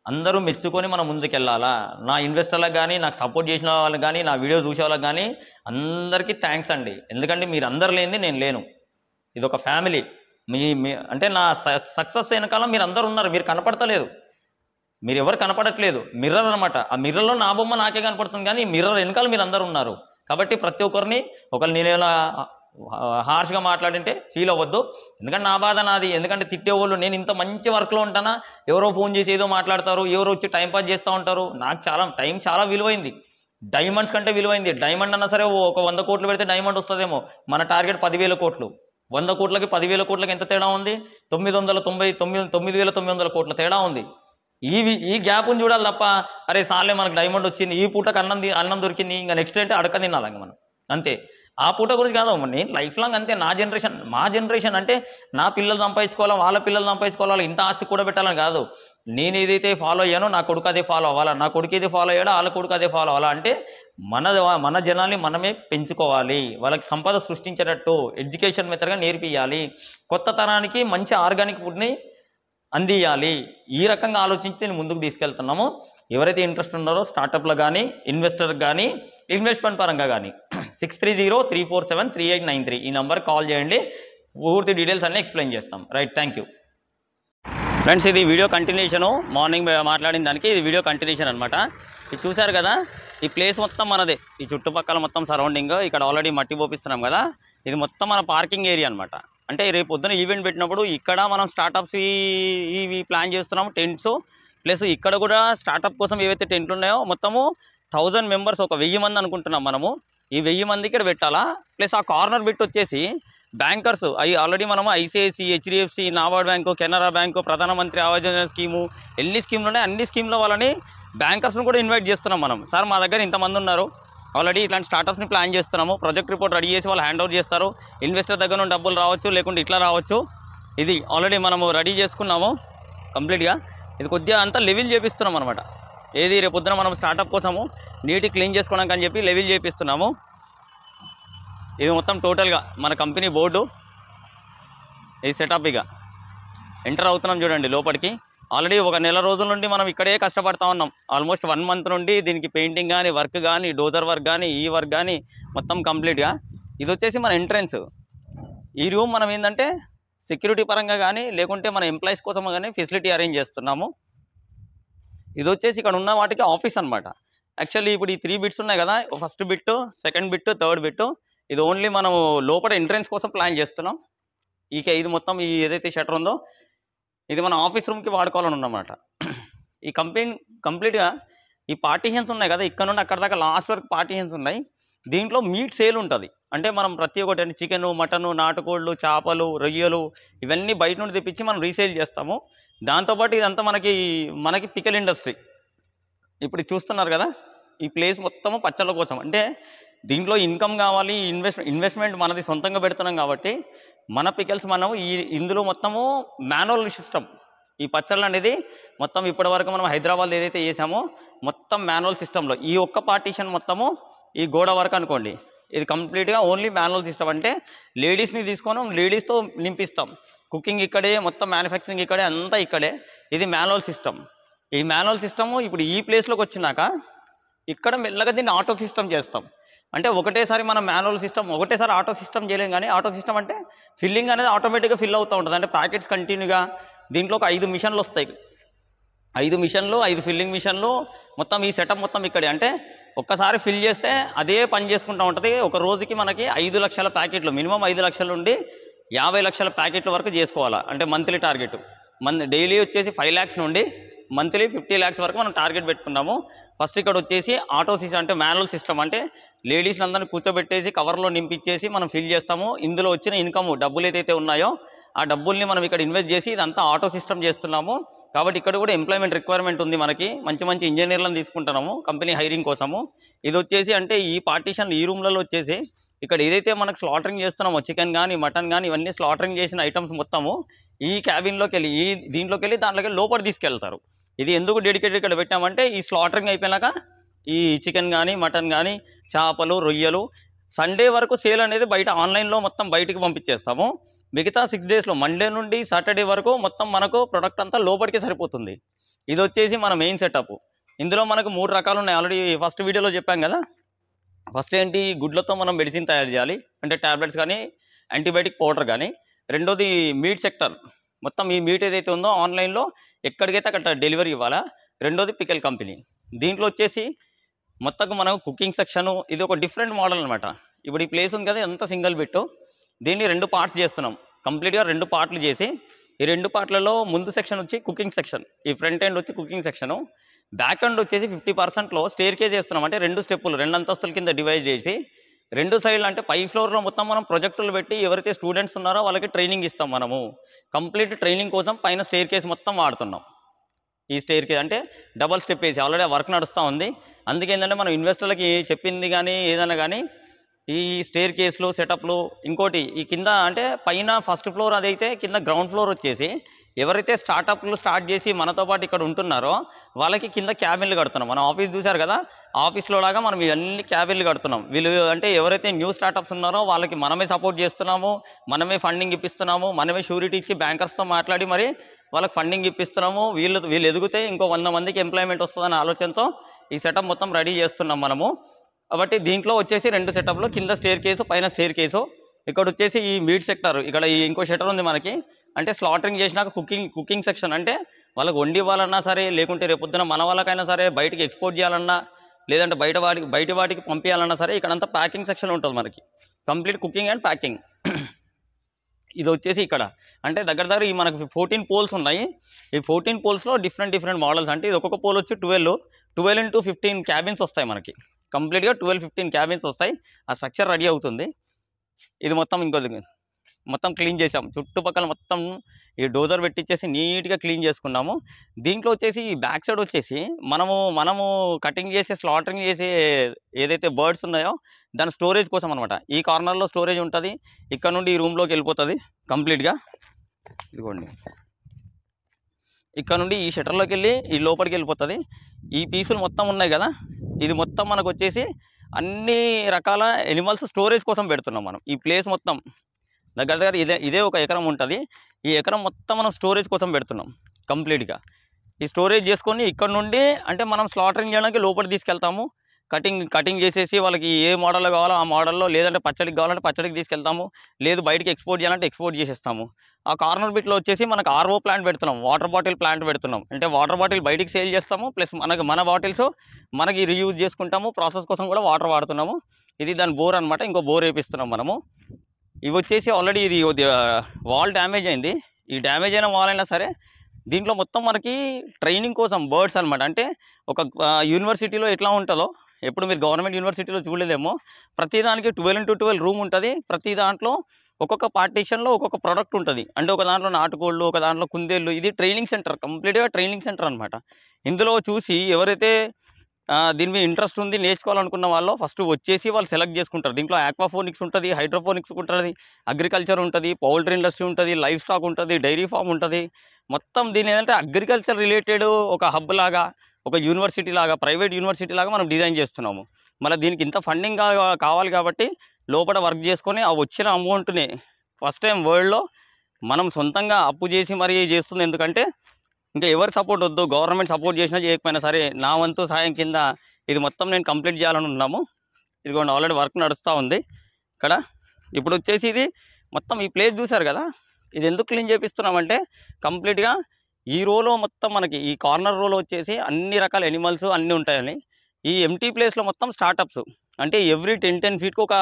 అందరూ మెచ్చుకొని మనం ముందుకెళ్ళాలా. నా ఇన్వెస్టర్లకు కానీ, నాకు సపోర్ట్ చేసిన వాళ్ళకి కానీ, నా వీడియో చూసే వాళ్ళకి కానీ అందరికీ థ్యాంక్స్ అండి. ఎందుకంటే మీరు అందరు లేనిది నేను లేను. ఇది ఒక ఫ్యామిలీ. అంటే నా సక్సెస్ వెనకాల మీరు అందరు ఉన్నారు. మీరు కనపడతలేదు, మీరు ఎవరు కనపడట్లేదు. మిర్రర్ అనమాట. ఆ మిర్రర్లో నా బొమ్మ నాకే కనపడుతుంది, కానీ మిర్రర్ వెనకాల మీరు అందరు ఉన్నారు. కాబట్టి ప్రతి ఒక్కరిని ఒకరు నేను హార్ష్గా మాట్లాడింటే ఫీల్ అవ్వద్దు. ఎందుకంటే నా బాధ నాది. ఎందుకంటే తిట్టేవాళ్ళు, నేను ఇంత మంచి వర్క్లో ఉంటానా, ఎవరో ఫోన్ చేసి ఏదో మాట్లాడతారు, ఎవరో వచ్చి టైంపాస్ చేస్తూ ఉంటారు. నాకు టైం చాలా విలువైంది, డైమండ్స్ కంటే విలువైంది. డైమండ్ అన్నా సరే ఒక 100 కోట్లు పెడితే డైమండ్ వస్తుందేమో. మన టార్గెట్ 10,000 కోట్లు. 100 కోట్లకి 10,000 కోట్లకి ఎంత తేడా ఉంది? 9,900 కోట్ల తేడా ఉంది. ఈ గ్యాప్ని చూడాలి తప్ప, అరే సార్లే మనకు డైమండ్ వచ్చింది, ఈ పూటకు అన్నం దొరికింది, ఇంకా నెక్స్ట్ అంటే అడక తినాలి మనం అంతే. ఆ పూట గురించి కాదు, నేను లైఫ్ లాంగ్ అంతే. మా జనరేషన్ అంటే నా పిల్లలు సంపాదించుకోవాలా, వాళ్ళ పిల్లలు సంపాదించుకోవాలా, ఇంత ఆస్తి కూడా పెట్టాలని కాదు. నేను ఏదైతే ఫాలో అయ్యానో నా కొడుకు అదే ఫాలో అవ్వాలా, నా కొడుకు ఏది ఫాలో అయ్యాడో వాళ్ళ కొడుకు అదే ఫాలో అవ్వాలా. అంటే మన జనాల్ని మనమే పెంచుకోవాలి, వాళ్ళకి సంపద సృష్టించేటట్టు ఎడ్యుకేషన్ మెథడ్గా నేర్పియాలి, కొత్త తరానికి మంచి ఆర్గానిక్ ఫుడ్ని అందియాలి. ఈ రకంగా ఆలోచించి నేను ముందుకు తీసుకెళ్తున్నాము. ఎవరైతే ఇంట్రెస్ట్ ఉన్నారో స్టార్టప్లో కానీ, ఇన్వెస్టర్కి కానీ, ఇన్వెస్ట్మెంట్ పరంగా కానీ 6303473893 ఈ నెంబర్కి కాల్ చేయండి. పూర్తి డీటెయిల్స్ అన్నీ ఎక్స్ప్లెయిన్ చేస్తాం. Right, thank you friends. ఇది వీడియో కంటిన్యూషను, మార్నింగ్ మాట్లాడిన దానికి ఇది వీడియో కంటిన్యూషన్ అనమాట. ఇది చూశారు కదా, ఈ ప్లేస్ మొత్తం మనదే. ఈ చుట్టుపక్కల మొత్తం సరౌండింగ్, ఇక్కడ ఆల్రెడీ మట్టి పోపిస్తున్నాం కదా, ఇది మొత్తం మన పార్కింగ్ ఏరియా అనమాట. అంటే రేపు పొద్దున ఈవెంట్ పెట్టినప్పుడు ఇక్కడ మనం స్టార్టప్స్ ఇవి ప్లాన్ చేస్తున్నాము, టెంట్స్. ప్లస్ ఇక్కడ కూడా స్టార్టప్ కోసం ఏవైతే టెంట్లు ఉన్నాయో మొత్తము 1000 మెంబర్స్, ఒక 1000 మంది అనుకుంటున్నాం మనము. ఈ 1000 మంది ఇక్కడ పెట్టాలా. ప్లస్ ఆ కార్నర్ బిట్ వచ్చేసి బ్యాంకర్స్ అవి ఆల్రెడీ మనము ICICI, HDFC, NABARD bank, Canara bank, ప్రధానమంత్రి ఆవాస్ యోజన స్కీము, ఎన్ని స్కీమ్లు ఉన్నాయి అన్ని స్కీమ్ల వాళ్ళని బ్యాంకర్స్ని కూడా ఇన్వైట్ చేస్తున్నాం మనం. సార్ మా దగ్గర ఇంతమంది ఉన్నారు, ఆల్రెడీ ఇట్లాంటి స్టార్టప్స్ని ప్లాన్ చేస్తున్నాము, ప్రాజెక్ట్ రిపోర్ట్ రెడీ చేసి వాళ్ళు హ్యాండ్ ఓవర్ చేస్తారు. ఇన్వెస్టర్ దగ్గర నుండి డబ్బులు రావచ్చు, లేకుంటే ఇట్లా రావచ్చు. ఇది ఆల్రెడీ మనము రెడీ చేసుకున్నాము కంప్లీట్గా. ఇది కొద్దిగా అంతా లెవెల్ చేపిస్తున్నాం అనమాట. ఏది రేపు పొద్దున మనం స్టార్టప్ కోసము నీట్గా క్లీన్ చేసుకోవడానికి అని చెప్పి లెవెల్ చేపిస్తున్నాము. ఇది మొత్తం టోటల్గా మన కంపెనీ బోర్డు, ఇది సెటప్. ఇక ఎంటర్ అవుతున్నాం చూడండి లోపలికి. ఆల్రెడీ ఒక నెల రోజుల నుండి మనం ఇక్కడే కష్టపడతా ఉన్నాం. ఆల్మోస్ట్ 1 మంత్ నుండి దీనికి పెయింటింగ్ కానీ, వర్క్ కానీ, డోజర్ వర్క్ కానీ, ఈ వర్క్ కానీ మొత్తం కంప్లీట్గా. ఇది వచ్చేసి మన ఎంట్రన్స్. ఈ రూమ్ మనం ఏంటంటే సెక్యూరిటీ పరంగా కానీ, లేకుంటే మన ఎంప్లాయీస్ కోసం కానీ ఫెసిలిటీ అరేంజ్ చేస్తున్నాము. ఇది వచ్చేసి ఇక్కడ ఉన్న వాటికి ఆఫీస్ అనమాట. యాక్చువల్లీ ఇప్పుడు ఈ 3 బిట్స్ ఉన్నాయి కదా, first bit, second bit, third bit, ఇది ఓన్లీ మనం లోపల ఎంట్రన్స్ కోసం ప్లాన్ చేస్తున్నాం. ఇది మొత్తం ఈ ఏదైతే షటర్ ఉందో ఇది మన ఆఫీస్ రూమ్కి వాడుకోవాలని ఉన్నమాట. ఈ కంప్లీట్గా ఈ పార్టీషన్స్ ఉన్నాయి కదా, ఇక్కడ నుండి అక్కడ దాకా లాస్ట్ వరకు పార్టీషన్స్ ఉన్నాయి. దీంట్లో మీట్ సేల్ ఉంటుంది. అంటే మనం ప్రతి ఒక్కటి అంటే చికెను, మటను, నాటుకోళ్ళు, చేపలు, రొయ్యలు ఇవన్నీ బయట నుండి తెప్పించి మనం రీసేల్ చేస్తాము. దాంతోపాటు ఇదంతా మనకి పికల్ ఇండస్ట్రీ. ఇప్పుడు చూస్తున్నారు కదా, ఈ ప్లేస్ మొత్తము పచ్చళ్ళ కోసం. అంటే దీంట్లో ఇన్కమ్ కావాలి, ఇన్వెస్ట్మెంట్ మనది సొంతంగా పెడుతున్నాం కాబట్టి మన పికల్స్ మనం ఇందులో మొత్తము మాన్యువల్ సిస్టమ్. ఈ పచ్చళ్ళు అనేది మొత్తం ఇప్పటివరకు మనం హైదరాబాద్ ఏదైతే చేసామో మొత్తం మాన్యువల్ సిస్టంలో. ఈ ఒక్క పార్టీషన్ మొత్తము ఈ గోడ వరకు అనుకోండి, ఇది కంప్లీట్గా ఓన్లీ మాన్యువల్ సిస్టమ్. అంటే లేడీస్ని తీసుకొని లేడీస్తో నింపిస్తాం. కుకింగ్ ఇక్కడే, మొత్తం మ్యానుఫ్యాక్చరింగ్ ఇక్కడే, అంతా ఇక్కడే. ఇది మాన్యువల్ సిస్టమ్. ఈ మాన్యువల్ సిస్టము ఇప్పుడు ఈ ప్లేస్లోకి వచ్చినాక ఇక్కడ మెల్లగా దీన్ని ఆటో సిస్టమ్ చేస్తాం. అంటే ఒకటేసారి మనం మాన్యువల్ సిస్టమ్ ఒకటేసారి ఆటో సిస్టమ్ చేయలేం. కానీ ఆటో సిస్టమ్ అంటే ఫిల్లింగ్ అనేది ఆటోమేటిక్గా ఫిల్ అవుతూ ఉంటుంది. అంటే ప్యాకెట్స్ కంటిన్యూగా దీంట్లో ఒక 5 మిషన్లు వస్తాయి. 5 మిషన్లు, 5 ఫిల్లింగ్ మిషన్లు, మొత్తం ఈ సెటప్ మొత్తం ఇక్కడే. అంటే ఒక్కసారి ఫిల్ చేస్తే అదే పని చేసుకుంటూ ఉంటుంది. ఒక రోజుకి మనకి 5 లక్షల ప్యాకెట్లు, మినిమం 5 లక్షల నుండి 50 లక్షల ప్యాకెట్ల వరకు చేసుకోవాలా. అంటే మంత్లీ టార్గెట్. డైలీ వచ్చేసి 5 lakhs నుండి మంత్లీ 50 lakhs వరకు మనం టార్గెట్ పెట్టుకున్నాము. ఫస్ట్ ఇక్కడ వచ్చేసి ఆటో సిస్టమ్, అంటే మాన్యువల్ సిస్టమ్. అంటే లేడీస్ని అందరినీ కూర్చోబెట్టేసి కవర్లో నింపించేసి మనం ఫిల్ చేస్తాము. ఇందులో వచ్చిన ఇన్కమ్ డబ్బులు ఏదైతే ఉన్నాయో ఆ డబ్బుల్ని మనం ఇక్కడ ఇన్వెస్ట్ చేసి ఇదంతా ఆటో సిస్టమ్ చేస్తున్నాము. కాబట్టి ఇక్కడ కూడా ఎంప్లాయ్మెంట్ రిక్వైర్మెంట్ ఉంది మనకి. మంచి మంచి ఇంజనీర్లను తీసుకుంటున్నాము కంపెనీ హైరింగ్ కోసము. ఇది వచ్చేసి అంటే ఈ పార్టీషన్ ఈ రూమ్లలో వచ్చేసి ఇక్కడ ఏదైతే మనకు స్లాటరింగ్ చేస్తున్నామో చికెన్ కానీ మటన్ కానీ ఇవన్నీ స్లాటరింగ్ చేసిన ఐటమ్స్ మొత్తము ఈ క్యాబిన్లోకి వెళ్ళి ఈ దీంట్లోకి వెళ్ళి దాంట్లోకి లోపల తీసుకెళ్తారు. ఇది ఎందుకు డెడికేటెడ్ ఇక్కడ పెట్టామంటే ఈ స్లాటరింగ్ అయిపోయినాక ఈ చికెన్ కానీ మటన్ కానీ చేపలు రొయ్యలు సండే వరకు సేల్ అనేది బయట ఆన్లైన్లో మొత్తం బయటికి పంపించేస్తాము. మిగతా 6 డేస్లో మండే నుండి సాటర్డే వరకు మొత్తం మనకు ప్రొడక్ట్ అంతా లోపలికి సరిపోతుంది. ఇది వచ్చేసి మన మెయిన్ సెటప్. ఇందులో మనకు 3 రకాలు ఉన్నాయి. ఆల్రెడీ ఫస్ట్ వీడియోలో చెప్పాం కదా. ఫస్ట్ ఏంటి, గుడ్లతో మనం మెడిసిన్ తయారు చేయాలి, అంటే ట్యాబ్లెట్స్ కానీ యాంటీబయాటిక్ పౌడర్ కానీ. రెండోది మీట్ సెక్టర్, మొత్తం ఈ మీట్ ఏదైతే ఉందో ఆన్లైన్లో ఎక్కడికైతే అక్కడ డెలివరీ ఇవ్వాలా. రెండోది పికెల్ కంపెనీ. దీంట్లో వచ్చేసి మొత్తం మనం కుకింగ్ సెక్షను, ఇది ఒక డిఫరెంట్ మోడల్ అనమాట. ఇప్పుడు ఈ ప్లేస్ ఉంది కదా, ఎంత సింగిల్ బిట్టు, దీన్ని 2 పార్ట్స్ చేస్తున్నాం. కంప్లీట్గా 2 పార్ట్లు చేసి ఈ 2 పార్ట్లలో ముందు సెక్షన్ వచ్చి కుకింగ్ సెక్షన్, ఈ ఫ్రంట్ ఎండ్ వచ్చి కుకింగ్ సెక్షను, బ్యాక్ ఎండ్ వచ్చేసి 50%లో స్టేర్ కేజ్ చేస్తున్నాం. అంటే 2 స్టెప్పులు 2 అంతస్తుల కింద డివైడ్ చేసి 2 సైడ్లు అంటే పై ఫ్లోర్లో మొత్తం మనం ప్రొజెక్టులు పెట్టి ఎవరైతే స్టూడెంట్స్ ఉన్నారో వాళ్ళకి ట్రైనింగ్ ఇస్తాం. మనము కంప్లీట్ ట్రైనింగ్ కోసం పైన స్టేర్ కేజ్ మొత్తం వాడుతున్నాం. ఈ స్టేర్ కేజ్ అంటే డబల్ స్టెప్ వేసి ఆల్రెడీ వర్క్ నడుస్తూ ఉంది. అందుకేంటంటే మనం ఇన్వెస్టర్లకి చెప్పింది కానీ ఏదైనా కానీ ఈ స్టేర్ కేసులు సెటప్లు. ఇంకోటి ఈ కింద అంటే పైన ఫస్ట్ ఫ్లోర్ అదైతే కింద గ్రౌండ్ ఫ్లోర్ వచ్చేసి ఎవరైతే స్టార్టప్లు స్టార్ట్ చేసి మనతో పాటు ఇక్కడ ఉంటున్నారో వాళ్ళకి కింద క్యాబిన్లు కడుతున్నాం. మనం ఆఫీస్ చూశారు కదా, ఆఫీస్లో లాగా మనం ఇవన్నీ క్యాబిన్లు కడుతున్నాం. వీళ్ళు అంటే ఎవరైతే న్యూ స్టార్టప్స్ ఉన్నారో వాళ్ళకి మనమే సపోర్ట్ చేస్తున్నాము, మనమే ఫండింగ్ ఇప్పిస్తున్నాము, మనమే షూరిటీ ఇచ్చి బ్యాంకర్స్తో మాట్లాడి మరి వాళ్ళకి ఫండింగ్ ఇప్పిస్తున్నాము. వీళ్ళు ఎదిగితే ఇంకో 100 మందికి ఎంప్లాయ్మెంట్ వస్తుందన్న ఆలోచనతో ఈ సెటప్ మొత్తం రెడీ చేస్తున్నాం మనము. కాబట్టి దీంట్లో వచ్చేసి 2 సెటప్లు, కింద స్టేర్ కేసు పైన స్టేర్ కేసు. ఇక్కడ వచ్చేసి ఈ మీట్ సెక్టర్, ఇక్కడ ఈ ఇంకో షట్టర్ ఉంది మనకి. అంటే స్లాటరింగ్ చేసినాక కుకింగ్ సెక్షన్, అంటే వాళ్ళకి వండి ఇవ్వాలన్నా సరే, లేకుంటే రేపొద్దున మన వాళ్ళకైనా సరే బయటికి ఎక్స్పోర్ట్ చేయాలన్నా, లేదంటే బయట వాటికి పంపించాలన్నా సరే ఇక్కడంతా ప్యాకింగ్ సెక్షన్ ఉంటుంది మనకి. Complete cooking and packing. ఇది వచ్చేసి ఇక్కడ అంటే దగ్గర ఈ మనకి 14 పోల్స్ ఉన్నాయి. ఈ 14 పోల్స్లో డిఫరెంట్ మోడల్స్. అంటే ఇది ఒక్కొక్క పోల్ వచ్చి 12 into 15 క్యాబిన్స్ వస్తాయి మనకి. కంప్లీట్గా 12-15 క్యాబిన్స్ వస్తాయి. ఆ స్ట్రక్చర్ రెడీ అవుతుంది. ఇది మొత్తం క్లీన్ చేసాం. చుట్టుపక్కల మొత్తం ఈ డోజర్ పెట్టించేసి నీట్గా క్లీన్ చేసుకున్నాము. దీంట్లో వచ్చేసి ఈ బ్యాక్ సైడ్ వచ్చేసి మనము కటింగ్ చేసి స్లాటరింగ్ చేసి ఏదైతే బర్డ్స్ ఉన్నాయో దాని స్టోరేజ్ కోసం అనమాట. ఈ కార్నర్లో స్టోరేజ్ ఉంటుంది. ఇక్కడ నుండి ఈ రూమ్లోకి వెళ్ళిపోతుంది కంప్లీట్గా. ఇదిగోండి, ఇక్కడ నుండి ఈ షట్టర్లోకి వెళ్ళి ఈ లోపలికి వెళ్ళిపోతుంది. ఈ పీసులు మొత్తం ఉన్నాయి కదా, ఇది మొత్తం మనకు వచ్చేసి అన్ని రకాల ఎనిమల్స్ స్టోరేజ్ కోసం పెడుతున్నాం మనం. ఈ ప్లేస్ మొత్తం దగ్గర ఇదే 1 ఎకరం ఉంటుంది. ఈ ఎకరం మొత్తం మనం స్టోరేజ్ కోసం పెడుతున్నాం కంప్లీట్గా. ఈ స్టోరేజ్ చేసుకొని ఇక్కడ నుండి అంటే మనం స్లాటరింగ్ చేయడానికి లోపలికి తీసుకెళ్తాము. కటింగ్ చేసేసి వాళ్ళకి ఏ మోడల్లో కావాలో ఆ మోడల్లో, లేదంటే పచ్చడికి కావాలంటే పచ్చడికి తీసుకెళ్తాము, లేదు బయటికి ఎక్స్పోర్ట్ చేయాలంటే ఎక్స్పోర్ట్ చేసేస్తాము. ఆ కార్నర్ బిట్లో వచ్చేసి మనకు ఆర్ఓ ప్లాంట్ పెడుతున్నాం, వాటర్ బాటిల్ ప్లాంట్ పెడుతున్నాం. అంటే వాటర్ బాటిల్ బయటికి సేల్ చేస్తాము, ప్లస్ మన బాటిల్స్ మనకి రీయూజ్ చేసుకుంటాము. ప్రాసెస్ కోసం కూడా వాటర్ వాడుతున్నాము. ఇది దాని బోర్ అనమాట. ఇంకో బోర్ వేపిస్తున్నాం మనము. ఇవి వచ్చేసి ఆల్రెడీ ఇది వాల్ డ్యామేజ్ అయింది. ఈ డ్యామేజ్ అయిన వాల్ అయినా సరే దీంట్లో మొత్తం మనకి ట్రైనింగ్ కోసం బర్డ్స్ అనమాట. అంటే ఒక యూనివర్సిటీలో ఎట్లా ఉంటుందో, ఎప్పుడు మీరు గవర్నమెంట్ యూనివర్సిటీలో చూడలేదేమో, ప్రతిదానికి 12 into 12 రూమ్ ఉంటుంది. ప్రతి దాంట్లో ఒక్కొక్క పార్టీషన్లో ఒక్కొక్క ప్రోడక్ట్ ఉంటుంది. అంటే ఒక దాంట్లో నాటుకోళ్ళు, ఒక దాంట్లో కుందేళ్ళు. ఇది ట్రైనింగ్ సెంటర్, కంప్లీట్గా ట్రైనింగ్ సెంటర్ అనమాట. ఇందులో చూసి ఎవరైతే దీని మీద ఇంట్రెస్ట్ ఉంది నేర్చుకోవాలనుకున్న వాళ్ళు ఫస్ట్ వచ్చేసి వాళ్ళు సెలెక్ట్ చేసుకుంటారు. దీంట్లో ఆక్వాఫోనిక్స్ ఉంటుంది, హైడ్రోఫోనిక్స్ ఉంటుంది, అగ్రికల్చర్ ఉంటుంది, పౌల్ట్రీ ఇండస్ట్రీ ఉంటుంది, లైఫ్ స్టాక్ ఉంటుంది, డైరీ ఫామ్ ఉంటుంది. మొత్తం దీని ఏంటంటే అగ్రికల్చర్ రిలేటెడ్ ఒక హబ్ లాగా, ఒక యూనివర్సిటీ లాగా, ప్రైవేట్ యూనివర్సిటీ లాగా మనం డిజైన్ చేస్తున్నాము. మళ్ళీ దీనికి ఇంత ఫండింగ్ కావాలి కాబట్టి లోపల వర్క్ చేసుకొని ఆ వచ్చిన అమౌంట్ని ఫస్ట్ టైం వరల్డ్లో మనం సొంతంగా అప్పు చేసి మరీ చేస్తుంది. ఎందుకంటే ఇంకా ఎవరు సపోర్ట్ వద్దు, గవర్నమెంట్ సపోర్ట్ చేసినా చేయకపోయినా సరే నా వంతు సాయం కింద ఇది మొత్తం నేను కంప్లీట్ చేయాలని ఉన్నాము. ఇదిగోండి ఆల్రెడీ వర్క్ నడుస్తూ ఉంది ఇక్కడ. ఇప్పుడు వచ్చేసి ఇది మొత్తం ఈ ప్లేస్ చూసారు కదా, ఇది ఎందుకు క్లీన్ చేపిస్తున్నామంటే కంప్లీట్గా ఈ రోలో మొత్తం మనకి ఈ కార్నర్ రోలో వచ్చేసి అన్ని రకాల ఎనిమల్స్ అన్నీ ఉంటాయని. ఈ ఎంటీ ప్లేస్లో మొత్తం స్టార్టప్స్, అంటే ఎవ్రీ 10 ఫీట్కి ఒక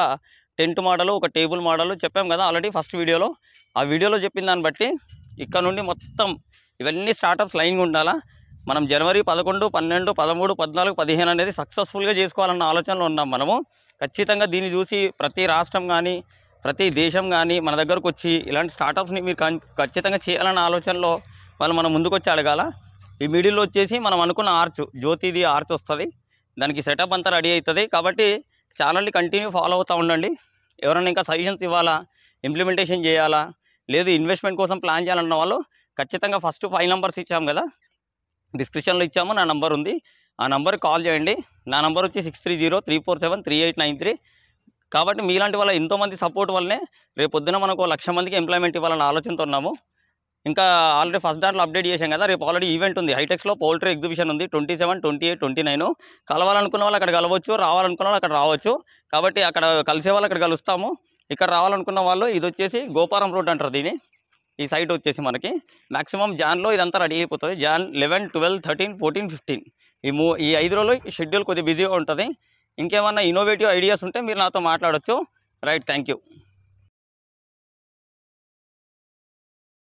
టెంట్ మోడలు, ఒక టేబుల్ మోడలు చెప్పాం కదా ఆల్రెడీ ఫస్ట్ వీడియోలో. ఆ వీడియోలో చెప్పిన దాన్ని బట్టి ఇక్కడ నుండి మొత్తం ఇవన్నీ స్టార్టప్స్ లైన్గా ఉండాలా. మనం జనవరి 11, 12, 13, 14, 15 అనేది సక్సెస్ఫుల్గా చేసుకోవాలన్న ఆలోచనలో ఉన్నాం మనము. ఖచ్చితంగా దీన్ని చూసి ప్రతి రాష్ట్రం కానీ ప్రతి దేశం కానీ మన దగ్గరకు వచ్చి ఇలాంటి స్టార్టప్స్ని మీరు ఖచ్చితంగా చేయాలన్న ఆలోచనలో వాళ్ళు మనం ముందుకు వచ్చి అడగాల. ఈ మిడిల్లో వచ్చేసి మనం అనుకున్న ఆర్చ్ జ్యోతిది ఆర్చ్ వస్తుంది. దానికి సెటప్ అంతా రెడీ అవుతుంది. కాబట్టి ఛానల్ని కంటిన్యూ ఫాలో అవుతూ ఉండండి. ఎవరైనా ఇంకా సజెషన్స్ ఇవ్వాలా, ఇంప్లిమెంటేషన్ చేయాలా, లేదు ఇన్వెస్ట్మెంట్ కోసం ప్లాన్ చేయాలన్న వాళ్ళు ఖచ్చితంగా ఫస్ట్ 5 నంబర్స్ ఇచ్చాము కదా, డిస్క్రిప్షన్లో ఇచ్చాము. నా నంబర్ ఉంది, ఆ నంబర్కి కాల్ చేయండి. నా నంబర్ వచ్చి 6303473893. కాబట్టి మీలాంటి వాళ్ళ ఎంతోమంది సపోర్ట్ వల్లనే రేపు పొద్దున మనకు 1,00,000 మందికి ఎంప్లాయ్మెంట్ ఇవ్వాలన్న ఆలోచనతో ఉన్నాము. ఇంకా ఆల్రెడీ ఫస్ట్ దాంట్లో అప్డేట్ చేశాం కదా, రేపు ఆల్రెడీ ఈవెంట్ ఉంది. హైటెక్స్లో పౌల్ట్రీ ఎగ్జిబిషన్ ఉంది 27, 28, 29. కలవాలనుకున్న వాళ్ళు అక్కడ కలవచ్చు, రావాలనుకున్న వాళ్ళు అక్కడ రావచ్చు. కాబట్టి అక్కడ కలిసే వాళ్ళు అక్కడ కలుస్తాము. ఇక్కడ రావాలనుకున్న వాళ్ళు ఇది వచ్చేసి గోపారం రోడ్ అంటారు దీన్ని. ఈ సైట్ వచ్చేసి మనకి మ్యాక్సిమం జాన్లో ఇదంతా రెడీ అయిపోతుంది. జాన్ 11, 12, 13, 14, 15 ఈ 5 రోజులు షెడ్యూల్ కొద్దిగా బిజీగా ఉంటుంది. ఇంకేమన్నా ఇన్నోవేటివ్ ఐడియాస్ ఉంటే మీరు నాతో మాట్లాడచ్చు. Right, thank you.